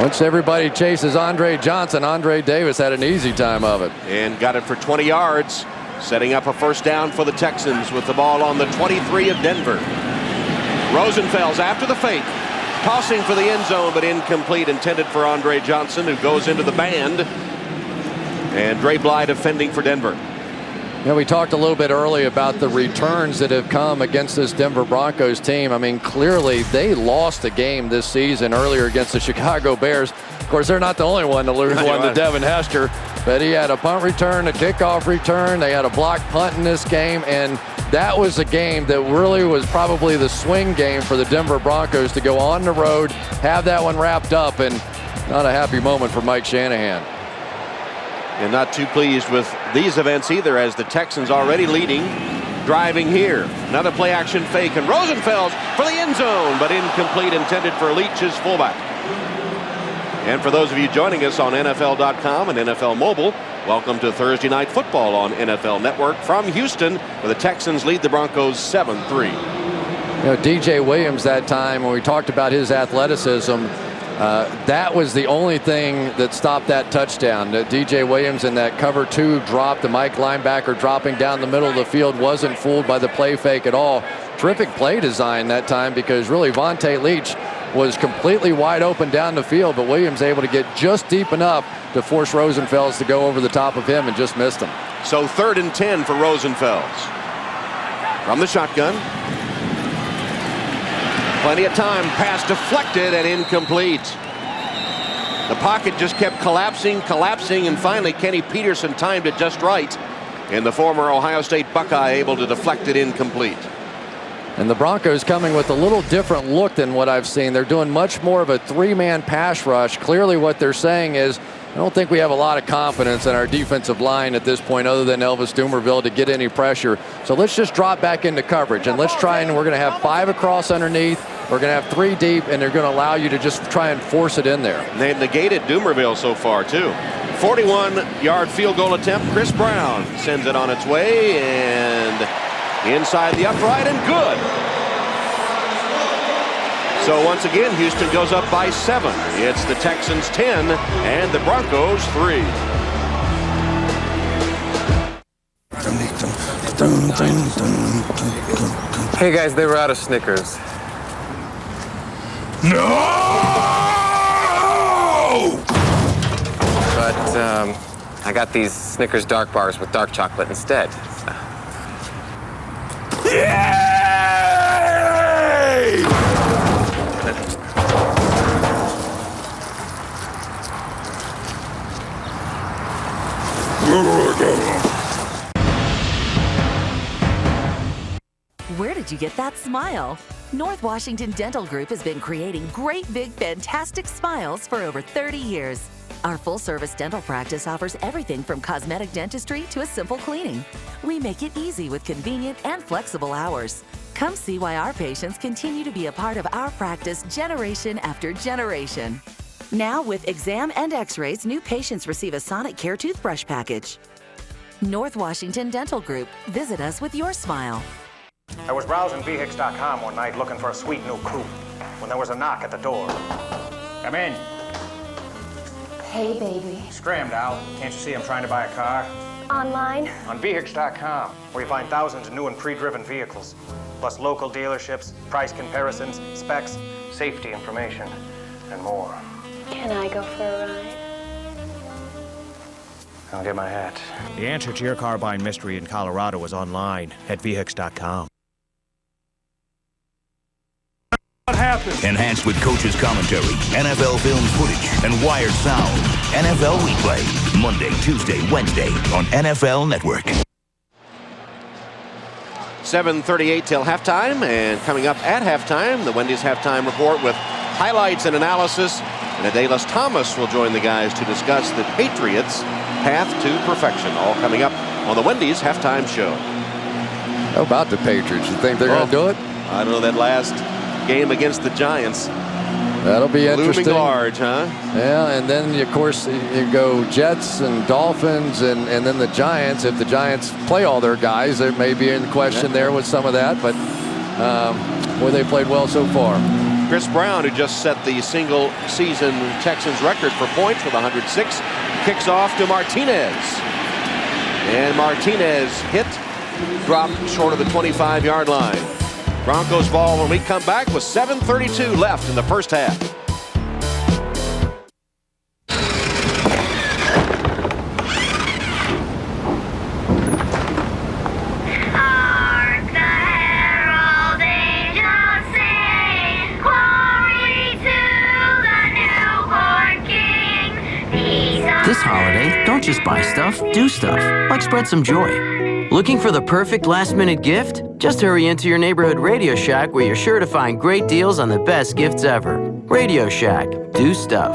Once everybody chases Andre Johnson, Andre Davis had an easy time of it. And got it for 20 yards. setting up a first down for the Texans with the ball on the 23 of Denver. Rosenfels after the fake, tossing for the end zone, but incomplete, intended for Andre Johnson, who goes into the band. And Dre Bly defending for Denver. You know, we talked a little bit earlier about the returns that have come against this Denver Broncos team. I mean, clearly they lost a game this season earlier against the Chicago Bears. Of course, they're not the only one to lose one to Devin Hester, but he had a punt return, a kickoff return. They had a blocked punt in this game, and that was a game that really was probably the swing game for the Denver Broncos to go on the road, have that one wrapped up, and not a happy moment for Mike Shanahan. And not too pleased with these events either, as the Texans already leading, driving here. Another play action fake, and Rosenfels for the end zone, but incomplete, intended for Leach, his fullback. And for those of you joining us on NFL.com and NFL Mobile, welcome to Thursday Night Football on NFL Network from Houston, where the Texans lead the Broncos 7-3. You know, DJ Williams that time, when we talked about his athleticism, that was the only thing that stopped that touchdown. DJ Williams in that cover 2 drop, the Mike linebacker dropping down the middle of the field, wasn't fooled by the play fake at all. Terrific play design that time, because really Vontae Leach was completely wide open down the field, but Williams able to get just deep enough to force Rosenfels to go over the top of him and just missed him. So 3rd and 10 for Rosenfels. From the shotgun. Plenty of time, pass deflected and incomplete. The pocket just kept collapsing, and finally Kenny Peterson timed it just right. And the former Ohio State Buckeye able to deflect it incomplete. And the Broncos coming with a little different look than what I've seen. They're doing much more of a 3-man pass rush. Clearly what they're saying is, I don't think we have a lot of confidence in our defensive line at this point, other than Elvis Dumerville, to get any pressure. So let's just drop back into coverage, and let's try, and we're going to have 5 across underneath. We're going to have 3 deep, and they're going to allow you to just try and force it in there. They've negated Dumerville so far, too. 41-yard field goal attempt. Chris Brown sends it on its way, and inside the upright, and good. So once again, Houston goes up by 7. It's the Texans 10 and the Broncos 3. Hey guys, they were out of Snickers. No! But I got these Snickers dark bars with dark chocolate instead. So. Yay! Where did you get that smile? North Washington Dental Group has been creating great big fantastic smiles for over 30 years. Our full-service dental practice offers everything from cosmetic dentistry to a simple cleaning. We make it easy with convenient and flexible hours. Come see why our patients continue to be a part of our practice generation after generation. Now with exam and x-rays, new patients receive a Sonic Care toothbrush package. North Washington Dental Group. Visit us with your smile. I was browsing VHIX.com one night looking for a sweet new coupe when there was a knock at the door. Come in. Hey, baby. Scram now. Can't you see I'm trying to buy a car? Online? On VHIX.com, where you find thousands of new and pre-driven vehicles, plus local dealerships, price comparisons, specs, safety information, and more. Can I go for a ride? I'll get my hat. The answer to your car buying mystery in Colorado is online at VHIX.com. Enhanced with coaches' commentary, NFL films footage, and wired sound. NFL Replay. Monday, Tuesday, Wednesday on NFL Network. 7:38 till halftime, and coming up at halftime, the Wendy's halftime report with highlights and analysis. And Adalys Thomas will join the guys to discuss the Patriots' path to perfection. All coming up on the Wendy's halftime show. How about the Patriots? You think they're going to do it? I don't know, that last game against the Giants. That'll be interesting. Looming large, huh? Yeah, and then, of course, you go Jets and Dolphins and then the Giants. If the Giants play all their guys, there may be in question there with some of that. But, boy, they played well so far. Chris Brown, who just set the single-season Texans record for points with 106, kicks off to Martinez. And Martinez hit, dropped short of the 25-yard line. Broncos ball when we come back with 7:32 left in the first half. This holiday, don't just buy stuff, do stuff, like spread some joy. Looking for the perfect last-minute gift? Just hurry into your neighborhood Radio Shack where you're sure to find great deals on the best gifts ever. Radio Shack, do stuff.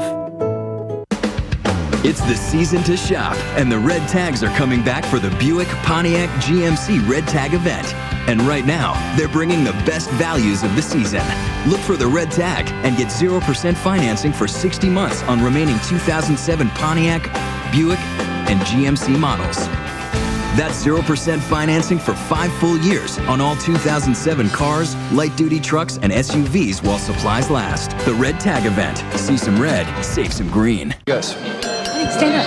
It's the season to shop, and the Red Tags are coming back for the Buick Pontiac GMC Red Tag event. And right now, they're bringing the best values of the season. Look for the Red Tag and get 0% financing for 60 months on remaining 2007 Pontiac, Buick, and GMC models. That's 0% financing for 5 full years on all 2007 cars, light-duty trucks, and SUVs while supplies last. The Red Tag event. See some red, save some green. Yes. Stand up.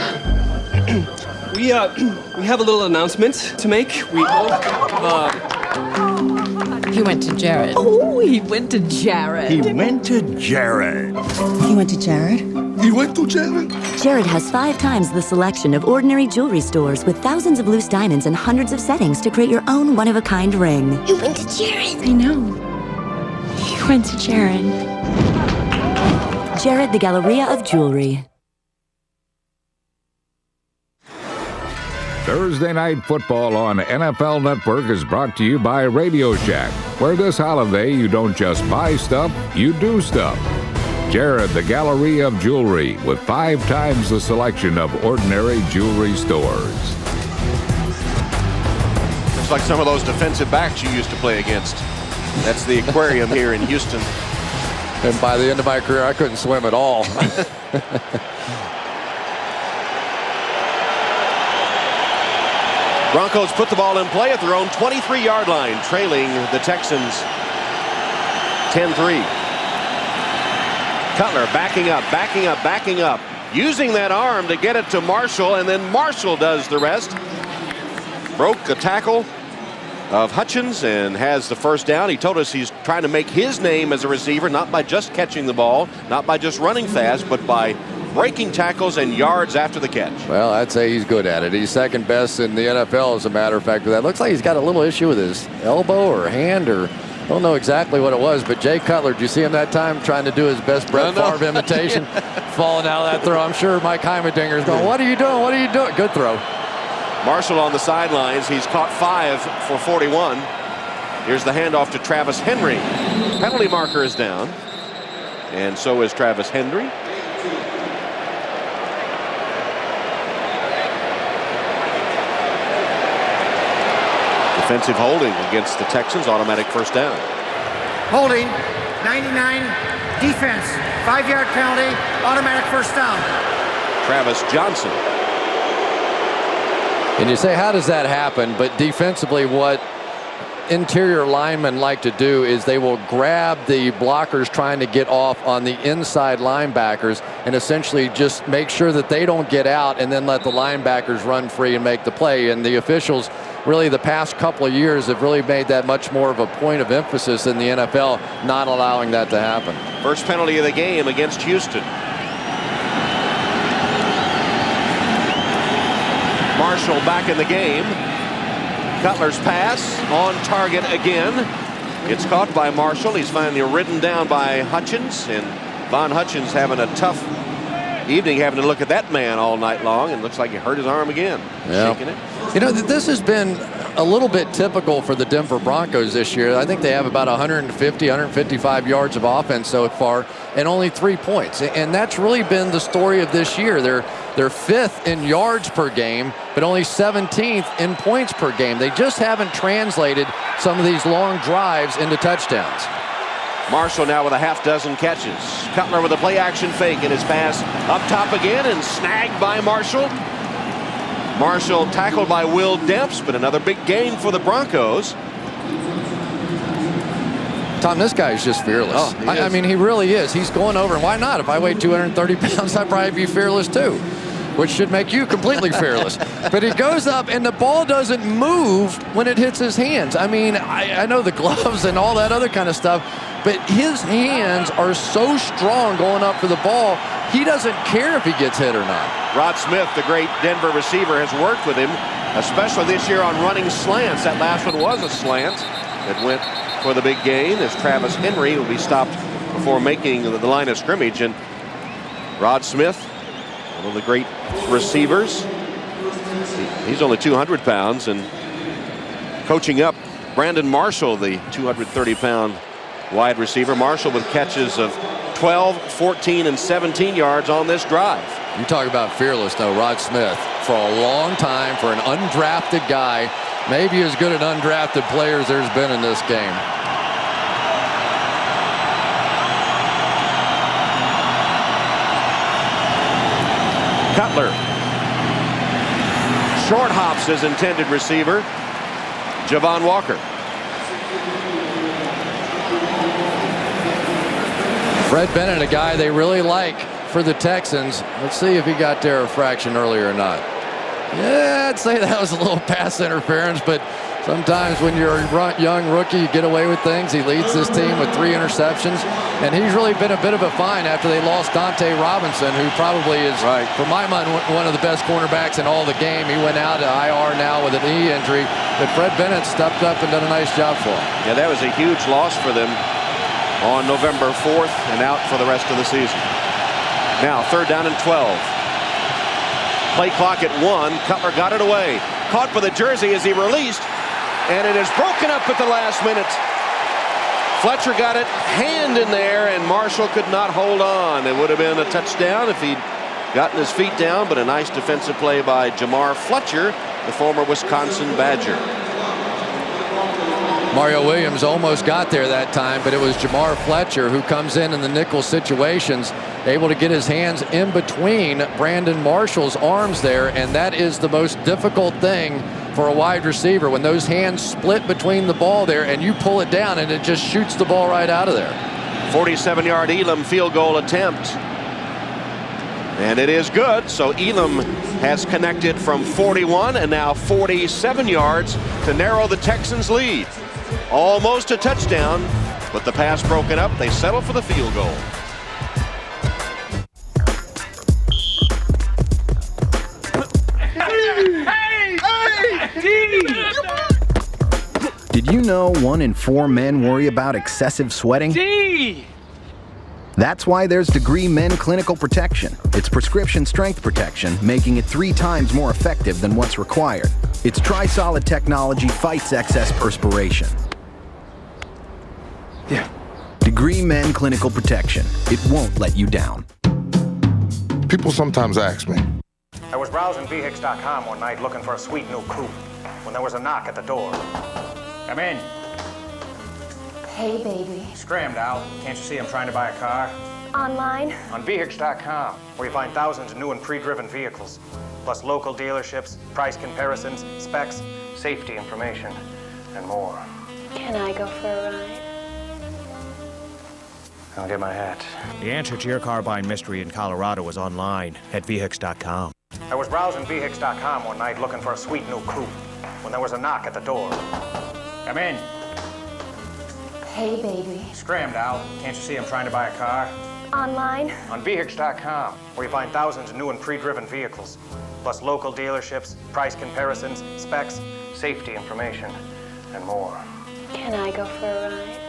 We have a little announcement to make. He went to Jared. Oh, he went to Jared. He went to Jared. He went to Jared? He went to Jared? Jared has 5 times the selection of ordinary jewelry stores with thousands of loose diamonds and hundreds of settings to create your own one-of-a-kind ring. He went to Jared. I know. He went to Jared. Jared, the Galleria of Jewelry. Thursday Night Football on NFL Network is brought to you by Radio Shack, where this holiday you don't just buy stuff, you do stuff. Jared, the Gallery of Jewelry, with 5 times the selection of ordinary jewelry stores. Looks like some of those defensive backs you used to play against. That's the aquarium here in Houston. And by the end of my career, I couldn't swim at all. Broncos put the ball in play at their own 23-yard line, trailing the Texans 10-3. Cutler backing up, using that arm to get it to Marshall, and then Marshall does the rest. Broke the tackle of Hutchins and has the first down. He told us he's trying to make his name as a receiver, not by just catching the ball, not by just running fast, but by breaking tackles and yards after the catch. Well, I'd say he's good at it. He's second best in the NFL, as a matter of fact. That looks like he's got a little issue with his elbow or hand, or I don't know exactly what it was. But Jay Cutler, did you see him that time trying to do his best Brett Favre imitation, falling out of that throw? I'm sure Mike Heimerdinger's going, "What are you doing? What are you doing?" Good throw. Marshall on the sidelines. He's caught 5 for 41. Here's the handoff to Travis Henry. Penalty marker is down, and so is Travis Henry. Defensive holding against the Texans, automatic first down. Holding, 99, defense, 5-yard penalty, automatic first down. Travis Johnson. And you say, how does that happen? But defensively, what interior linemen like to do is they will grab the blockers trying to get off on the inside linebackers and essentially just make sure that they don't get out and then let the linebackers run free and make the play. And the officials really the past couple of years have really made that much more of a point of emphasis in the NFL, not allowing that to happen. First penalty of the game against Houston. Marshall back in the game. Cutler's pass on target again. It's caught by Marshall. He's finally ridden down by Hutchins, and Von Hutchins having a tough evening, having to look at that man all night long, and looks like he hurt his arm again. Yeah. Shaking it. You know, this has been a little bit typical for the Denver Broncos this year. I think they have about 150, 155 yards of offense so far and only 3 points. And that's really been the story of this year. They're 5th in yards per game, but only 17th in points per game. They just haven't translated some of these long drives into touchdowns. Marshall now with a half dozen catches. Cutler with a play action fake in his pass up top again and snagged by Marshall. Marshall tackled by Will Demps, but another big gain for the Broncos. Tom, this guy is just fearless. Oh, I mean, he really is. He's going over, and why not? If I weighed 230 pounds, I'd probably be fearless too. which should make you completely fearless. But he goes up, and the ball doesn't move when it hits his hands. I mean, I know the gloves and all that other kind of stuff, but his hands are so strong going up for the ball, he doesn't care if he gets hit or not. Rod Smith, the great Denver receiver, has worked with him, especially this year on running slants. That last one was a slant that went for the big gain, as Travis Henry will be stopped before making the line of scrimmage. And Rod Smith, one of the great receivers, he's only 200 pounds, and coaching up Brandon Marshall, the 230-pound wide receiver. Marshall with catches of 12, 14, and 17 yards on this drive. You talk about fearless, though. Rod Smith, for a long time, for an undrafted guy, maybe as good an undrafted player as there's been in this game. Cutler. Short hops his intended receiver, Javon Walker. Fred Bennett, a guy they really like for the Texans. Let's see if he got there a fraction earlier or not. Yeah, I'd say that was a little pass interference, but sometimes when you're a young rookie, you get away with things. He leads this team with 3 interceptions, and he's really been a bit of a find after they lost Dante Robinson, who probably is, for my mind, one of the best cornerbacks in all the game. He went out to IR now with a knee injury, but Fred Bennett stepped up and done a nice job for him. Yeah, that was a huge loss for them on November 4th and out for the rest of the season. Now, 3rd down and 12. Play clock at 1. Cutler got it away. Caught by the jersey as he released, and it is broken up at the last minute. Fletcher got it hand in there, and Marshall could not hold on. It would have been a touchdown if he'd gotten his feet down, but a nice defensive play by Jamar Fletcher, the former Wisconsin Badger. Mario Williams almost got there that time, but it was Jamar Fletcher who comes in the nickel situations, able to get his hands in between Brandon Marshall's arms there, and that is the most difficult thing for a wide receiver, when those hands split between the ball there and you pull it down and it just shoots the ball right out of there. 47-yard Elam field goal attempt. And it is good, so Elam has connected from 41 and now 47 yards to narrow the Texans' lead. Almost a touchdown, but the pass broken up. They settle for the field goal. Did you know 1 in 4 men worry about excessive sweating? That's why there's Degree Men Clinical Protection. It's prescription strength protection, making it 3 times more effective than what's required. Its Tri-Solid technology fights excess perspiration. Yeah. Degree Men Clinical Protection. It won't let you down. People sometimes ask me. I was browsing VHIX.com one night looking for a sweet new coupe when there was a knock at the door. Come in. Hey, baby. Scrammed out. Can't you see I'm trying to buy a car? Online? On VHIX.com, where you find thousands of new and pre-driven vehicles, plus local dealerships, price comparisons, specs, safety information, and more. Can I go for a ride? I'll get my hat. The answer to your car buying mystery in Colorado is online at VHIX.com. I was browsing VHIX.com one night looking for a sweet new coupe when there was a knock at the door. Come in. Hey, baby. Scrammed out. Can't you see I'm trying to buy a car? Online? On VHIX.com, where you find thousands of new and pre-driven vehicles, plus local dealerships, price comparisons, specs, safety information, and more. Can I go for a ride?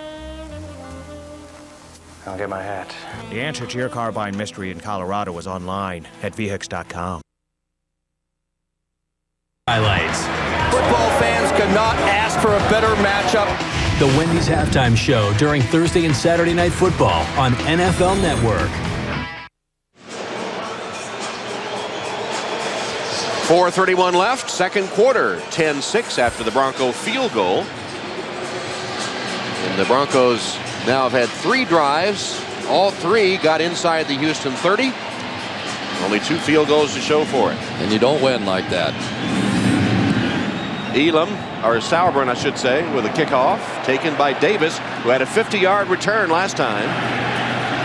I'll get my hat. The answer to your car buying mystery in Colorado is online at VHIX.com. Highlights. Football fans could not ask for a better matchup. The Wendy's Halftime Show during Thursday and Saturday Night Football on NFL Network. 4:31 left, second quarter, 10-6 after the Bronco field goal. And the Broncos now have had 3 drives. All 3 got inside the Houston 30. Only 2 field goals to show for it. And you don't win like that. Elam, or Sauerbrunn, I should say, with a kickoff taken by Davis, who had a 50-yard return last time.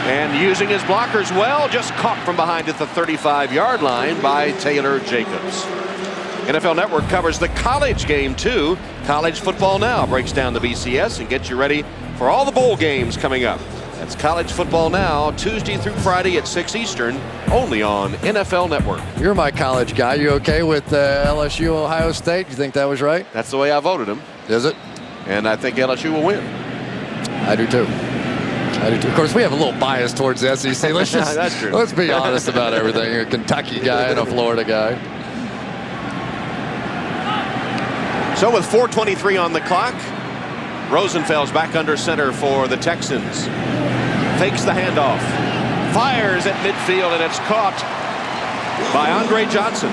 And using his blockers well, just caught from behind at the 35-yard line by Taylor Jacobs. NFL Network covers the college game too. College Football Now breaks down the BCS and gets you ready for all the bowl games coming up. That's College Football Now, Tuesday through Friday at 6 Eastern, only on NFL Network. You're my college guy. You okay with LSU Ohio State? You think that was right? That's the way I voted him. Is it? And I think LSU will win. I do too. Of course, we have a little bias towards the SEC. That's true. Let's be honest about everything. A Kentucky guy and a Florida guy. So with 4:23 on the clock, Rosenfeld's back under center for the Texans. Fakes the handoff. Fires at midfield, and it's caught by Andre Johnson.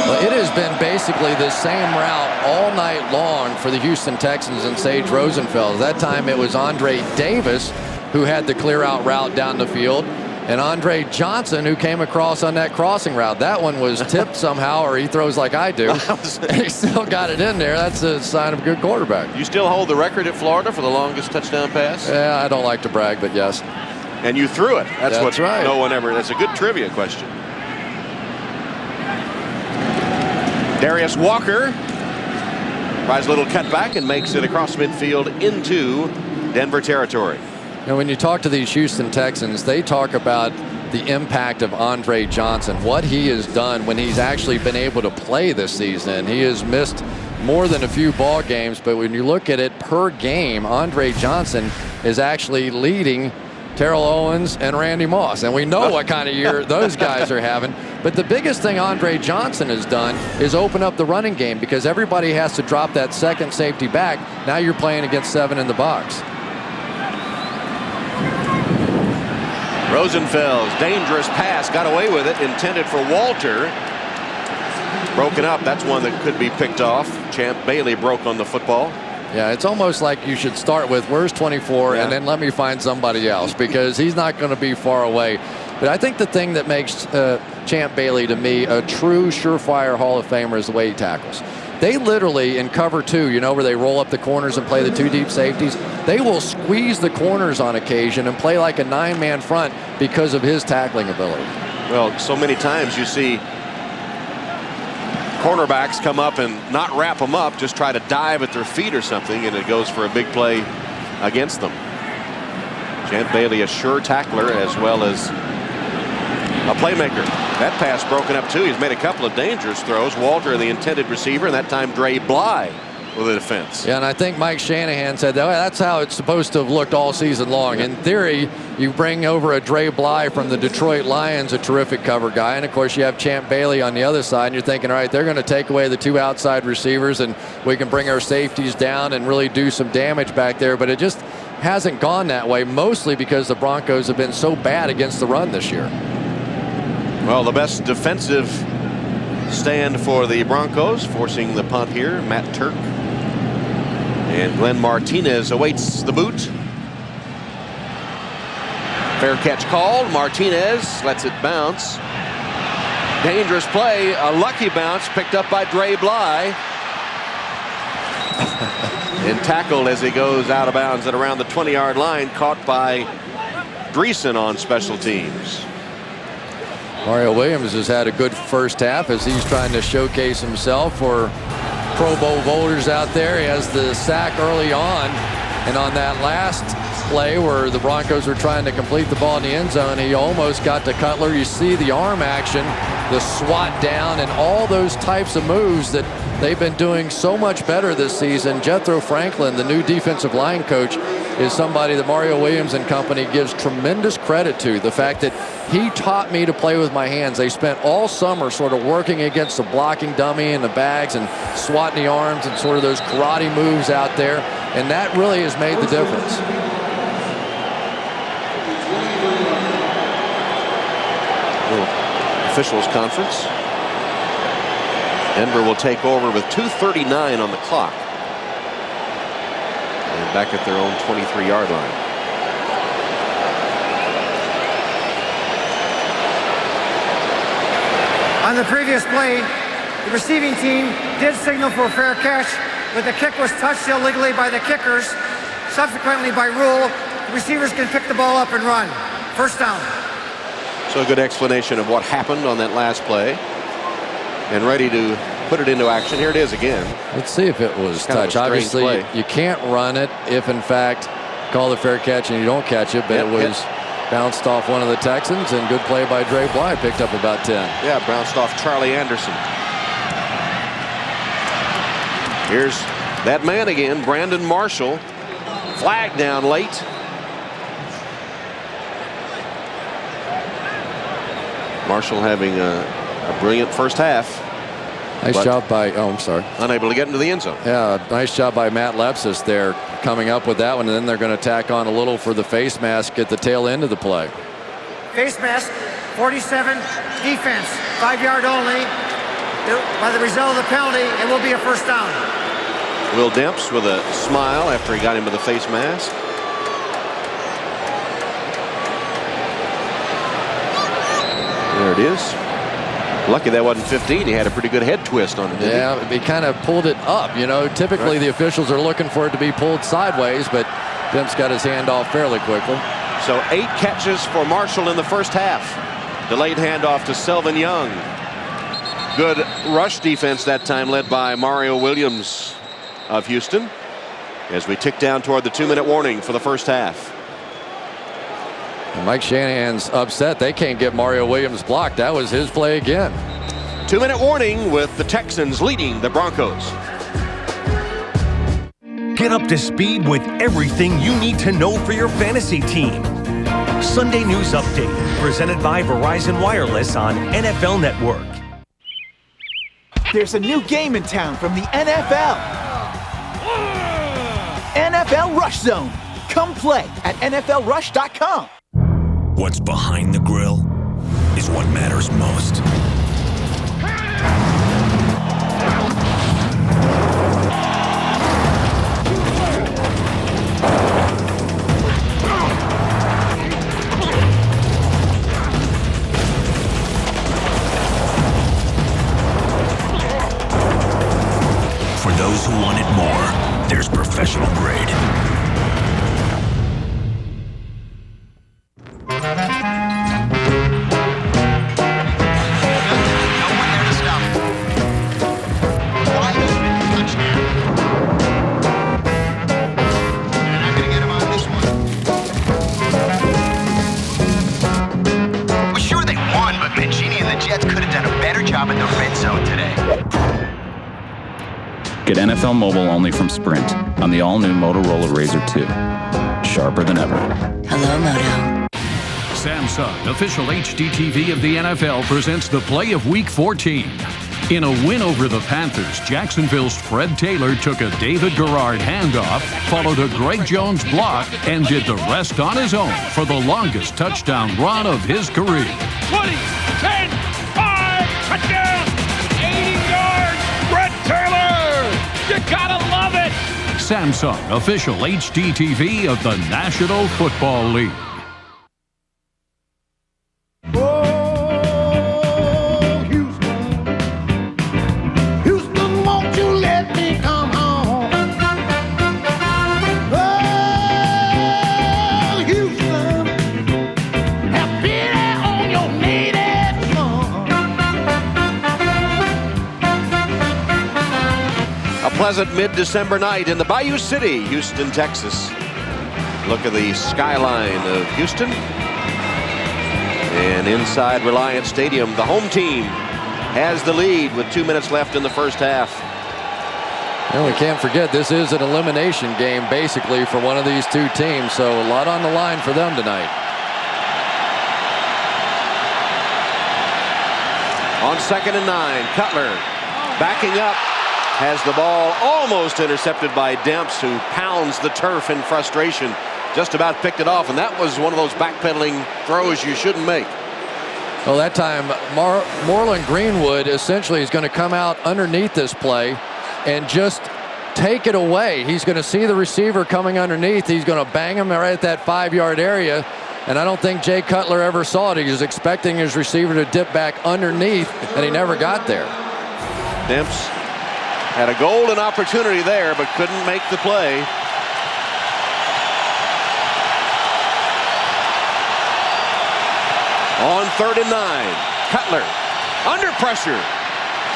Well, it has been basically the same route all night long for the Houston Texans and Sage Rosenfeld. That time it was Andre Davis who had the clear out route down the field, and Andre Johnson who came across on that crossing route. That one was tipped somehow, or he throws like I do. He still got it in there. That's a sign of a good quarterback. You still hold the record at Florida for the longest touchdown pass? Yeah, I don't like to brag, but yes. And you threw it. That's right. No one ever. That's a good trivia question. Darius Walker tries a little cutback and makes it across midfield into Denver territory. You know, when you talk to these Houston Texans, they talk about the impact of Andre Johnson, what he has done when he's actually been able to play this season. He has missed more than a few ball games, but when you look at it per game, Andre Johnson is actually leading Terrell Owens and Randy Moss, and we know what kind of year those guys are having. But the biggest thing Andre Johnson has done is open up the running game, because everybody has to drop that second safety back. Now you're playing against 7 in the box. Rosenfeld's dangerous pass, got away with it, intended for Walter. Broken up. That's one that could be picked off. Champ Bailey broke on the football. Yeah, it's almost like you should start with where's 24 and then let me find somebody else, because he's not going to be far away. But I think the thing that makes Champ Bailey to me a true surefire Hall of Famer is the way he tackles. They literally, in cover 2, you know, where they roll up the corners and play the 2 deep safeties, they will squeeze the corners on occasion and play like a 9-man front because of his tackling ability. Well, so many times you see cornerbacks come up and not wrap them up, just try to dive at their feet or something, and it goes for a big play against them. Champ Bailey, a sure tackler as well as a playmaker. That pass broken up too. He's made a couple of dangerous throws. Walter, the intended receiver, and that time Dre Bly with the defense. Yeah, and I think Mike Shanahan said that's how it's supposed to have looked all season long. In theory, you bring over a Dre Bly from the Detroit Lions, a terrific cover guy, and of course you have Champ Bailey on the other side, and you're thinking, all right, they're going to take away the 2 outside receivers and we can bring our safeties down and really do some damage back there. But it just hasn't gone that way, mostly because the Broncos have been so bad against the run this year. Well, the best defensive stand for the Broncos, forcing the punt here, Matt Turk. And Glenn Martinez awaits the boot. Fair catch called. Martinez lets it bounce. Dangerous play. A lucky bounce picked up by Dre Bly. And tackled as he goes out of bounds at around the 20-yard line. Caught by Dreesen on special teams. Mario Williams has had a good first half as he's trying to showcase himself for Pro Bowl voters out there. He has the sack early on, and on that last play where the Broncos were trying to complete the ball in the end zone, he almost got to Cutler. You see the arm action, the swat down, and all those types of moves that they've been doing so much better this season. Jethro Franklin, the new defensive line coach, is somebody that Mario Williams and company gives tremendous credit to. The fact that he taught me to play with my hands. They spent all summer sort of working against the blocking dummy and the bags and swatting the arms and sort of those karate moves out there, and that really has made the difference. Officials conference. Denver will take over with 2:39 on the clock. And back at their own 23-yard line. On the previous play, the receiving team did signal for a fair catch, but the kick was touched illegally by the kickers, Subsequently, by rule, the receivers can pick the ball up and run. First down. So a good explanation of what happened on that last play. And ready to put it into action. Here it is again. Let's see if it was touch. Obviously, you can't run it if, in fact, call the fair catch and you don't catch it. But it was bounced off one of the Texans, and good play by Dre Bly. Picked up about 10. Yeah, bounced off Charlie Anderson. Here's that man again, Brandon Marshall. Flag down late. Marshall having a brilliant first half. Nice job by, I'm sorry. Unable to get into the end zone. Yeah, nice job by Matt Lepsis there coming up with that one, and then they're going to tack on a little for the face mask at the tail end of the play. Face mask, 47, defense, 5-yard only. By the result of the penalty, it will be a first down. Will Demps with a smile after he got into the face mask. There it is. Lucky that wasn't 15. He had a pretty good head twist on it. Yeah, he kind of pulled it up. You know, typically the officials are looking for it to be pulled sideways, but Demps got his hand off fairly quickly. So 8 catches for Marshall in the first half. Delayed handoff to Selvin Young. Good rush defense that time, led by Mario Williams of Houston, as we tick down toward the 2-minute warning for the first half. And Mike Shanahan's upset they can't get Mario Williams blocked. That was his play again. 2-minute warning with the Texans leading the Broncos. Get up to speed with everything you need to know for your fantasy team. Sunday News Update, presented by Verizon Wireless on NFL Network. There's a new game in town from the NFL. NFL Rush Zone. Come play at NFLRush.com. What's behind the grill is what matters most. For those who want it more, there's professional grade. Get NFL Mobile only from Sprint on the all-new Motorola Razr 2. Sharper than ever. Hello, Moto. Samsung, official HD TV of the NFL, presents the play of Week 14. In a win over the Panthers, Jacksonville's Fred Taylor took a David Garrard handoff, followed a Greg Jones block, and did the rest on his own for the longest touchdown run of his career. 20, 10, 5, touchdown, 80 yards, Fred Taylor! You gotta love it! Samsung, official HD TV of the National Football League. Pleasant mid-December night in the Bayou City, Houston, Texas. Look at the skyline of Houston. And inside Reliant Stadium, the home team has the lead with 2 minutes left in the first half. And we can't forget this is an elimination game basically for one of these two teams, so a lot on the line for them tonight. On 2nd and 9, Cutler backing up. Has the ball almost intercepted by Demps, who pounds the turf in frustration. Just about picked it off, and that was one of those backpedaling throws you shouldn't make. Well, that time, Moreland Greenwood essentially is going to come out underneath this play and just take it away. He's going to see the receiver coming underneath. He's going to bang him right at that 5-yard area. And I don't think Jay Cutler ever saw it. He was expecting his receiver to dip back underneath, and he never got there. Demps had a golden opportunity there, but couldn't make the play. On 3rd and 9. Cutler under pressure.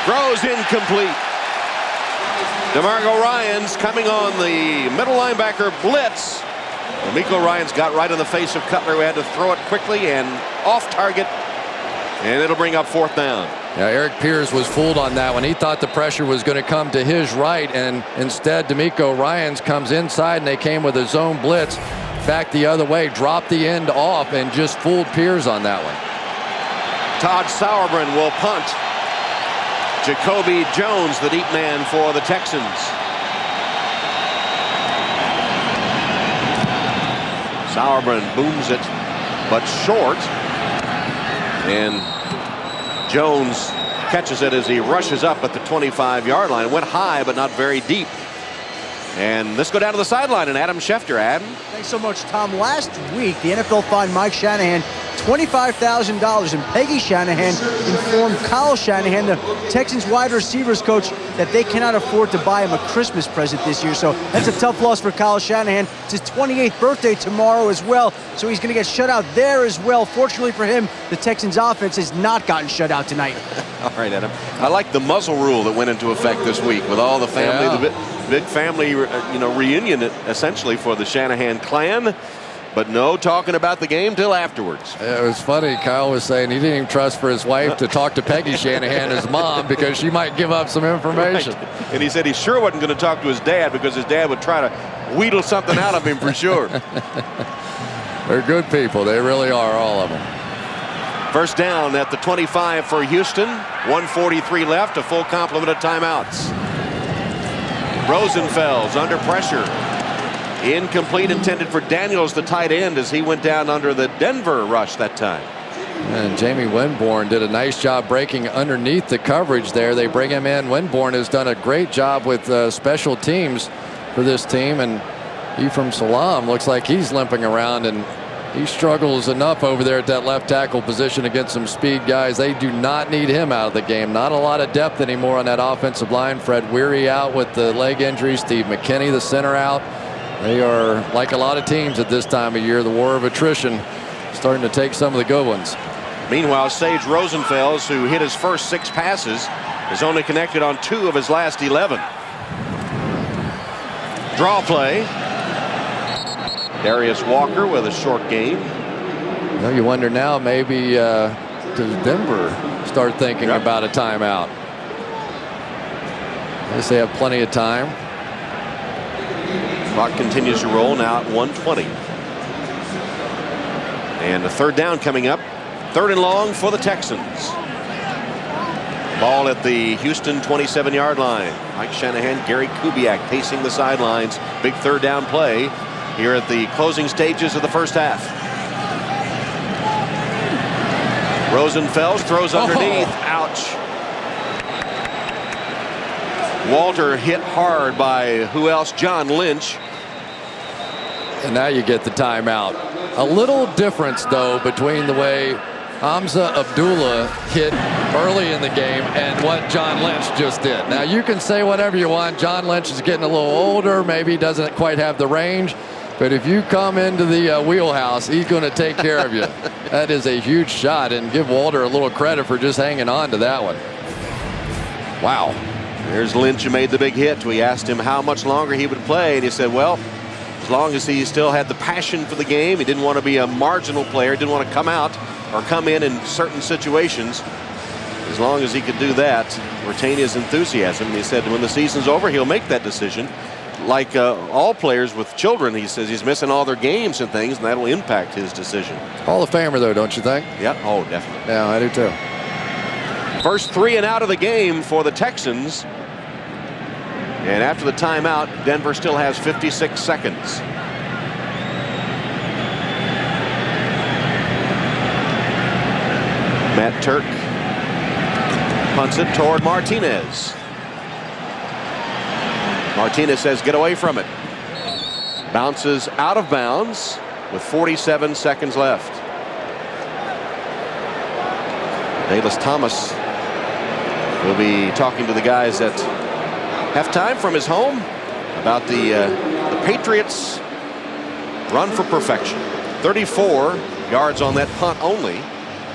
Throws incomplete. DeMarco Ryans coming on the middle linebacker blitz. DeMeco Ryans got right in the face of Cutler, who had to throw it quickly and off target. And it'll bring up 4th down. Yeah, Eric Pierce was fooled on that one. He thought the pressure was going to come to his right, and instead DeMeco Ryans comes inside, and they came with a zone blitz back the other way, dropped the end off, and just fooled Pierce on that one. Todd Sauerbrunn will punt. Jacoby Jones, the deep man for the Texans. Sauerbrunn booms it, but short. And Jones catches it as he rushes up at the 25-yard line. Went high, but not very deep. And let's go down to the sideline and Adam Schefter. Adam. Thanks so much, Tom. Last week, the NFL fined Mike Shanahan $25,000, and Peggy Shanahan informed Kyle Shanahan, the Texans wide receivers coach, that they cannot afford to buy him a Christmas present this year. So that's a tough loss for Kyle Shanahan. It's his 28th birthday tomorrow as well, so he's going to get shut out there as well. Fortunately for him, the Texans offense has not gotten shut out tonight. All right, Adam. I like the muzzle rule that went into effect this week with all the family, the big family, reunion essentially for the Shanahan clan. But no talking about the game till afterwards. It was funny. Kyle was saying he didn't even trust for his wife to talk to Peggy Shanahan, his mom, because she might give up some information. Right. And he said he sure wasn't going to talk to his dad because his dad would try to wheedle something out of him for sure. They're good people. They really are, all of them. 1st down at the 25 for Houston. 1:43 left, a full complement of timeouts. Rosenfels under pressure. Incomplete, intended for Daniels, the tight end, as he went down under the Denver rush that time. And Jamie Winborn did a nice job breaking underneath the coverage there. They bring him in. Winborn has done a great job with special teams for this team. And Ephraim Salam looks like he's limping around, and he struggles enough over there at that left tackle position against some speed guys. They do not need him out of the game. Not a lot of depth anymore on that offensive line. Fred Weary out with the leg injury. Steve McKinney, the center, out. They are, like a lot of teams at this time of year, the war of attrition starting to take some of the good ones. Meanwhile, Sage Rosenfels, who hit his first 6 passes, is only connected on 2 of his last 11. Draw play. Darius Walker with a short gain. Well, you wonder now, maybe does Denver start thinking about a timeout? I guess they have plenty of time. Clock continues to roll now at 1:20. And the 3rd down coming up. 3rd and long for the Texans. Ball at the Houston 27-yard line. Mike Shanahan, Gary Kubiak pacing the sidelines. Big 3rd down play here at the closing stages of the 1st half. Rosenfels throws underneath. Ouch. Walter hit hard by who else? John Lynch. And now you get the timeout. A little difference, though, between the way Hamza Abdullah hit early in the game and what John Lynch just did. Now, you can say whatever you want. John Lynch is getting a little older. Maybe doesn't quite have the range. But if you come into the wheelhouse, he's going to take care of you. That is a huge shot. And give Walter a little credit for just hanging on to that one. Wow. There's Lynch, who made the big hit. We asked him how much longer he would play, and he said, well, as long as he still had the passion for the game, he didn't want to be a marginal player, didn't want to come out or come in certain situations. As long as he could do that, retain his enthusiasm. And he said when the season's over, he'll make that decision. Like all players with children, he says he's missing all their games and things, and that'll impact his decision. Hall of Famer, though, don't you think? Yeah, oh, definitely. Yeah, I do too. First 3 and out of the game for the Texans. And after the timeout, Denver still has 56 seconds. Matt Turk punts it toward Martinez. Martinez says, get away from it. Bounces out of bounds with 47 seconds left. Davis Thomas will be talking to the guys at halftime from his home about the Patriots' run for perfection. 34 yards on that punt only.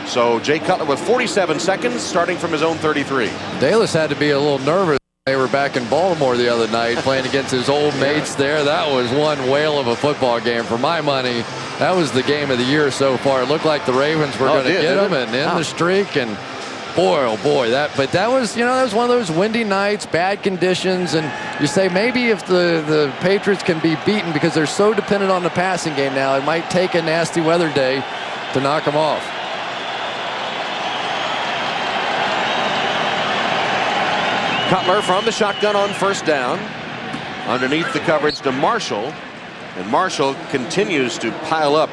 So Jay Cutler with 47 seconds, starting from his own 33. Dallas had to be a little nervous. They were back in Baltimore the other night playing against his old mates there. That was one whale of a football game. For my money, that was the game of the year so far. It looked like the Ravens were going to get them and end the streak. And boy, oh boy, that was, that was one of those windy nights, bad conditions, and you say maybe if the Patriots can be beaten because they're so dependent on the passing game now, it might take a nasty weather day to knock them off. Cutler from the shotgun on first down. Underneath the coverage to Marshall. And Marshall continues to pile up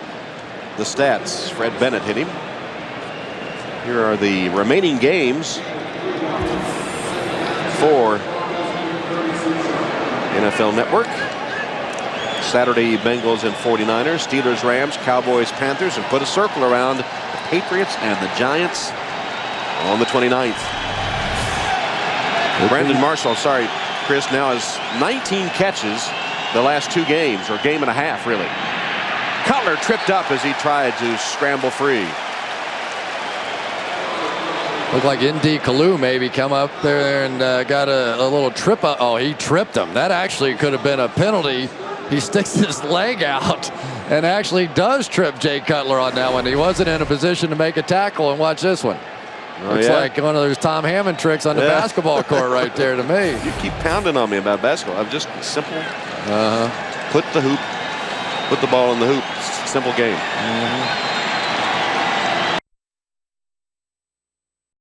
the stats. Fred Bennett hit him. Here are the remaining games for NFL Network. Saturday, Bengals and 49ers, Steelers, Rams, Cowboys, Panthers, and put a circle around the Patriots and the Giants on the 29th. Brandon Marshall, sorry, Chris, now has 19 catches the last 2 games, or game and a half, really. Cutler tripped up as he tried to scramble free. Looked like Indy Kalu maybe come up there and got a little trip up. Oh, he tripped him. That actually could have been a penalty. He sticks his leg out and actually does trip Jay Cutler on that one. He wasn't in a position to make a tackle, and watch this one. Looks like one of those Tom Hammond tricks on the basketball court right there to me. You keep pounding on me about basketball. I'm just simple. Put the ball in the hoop. Simple game.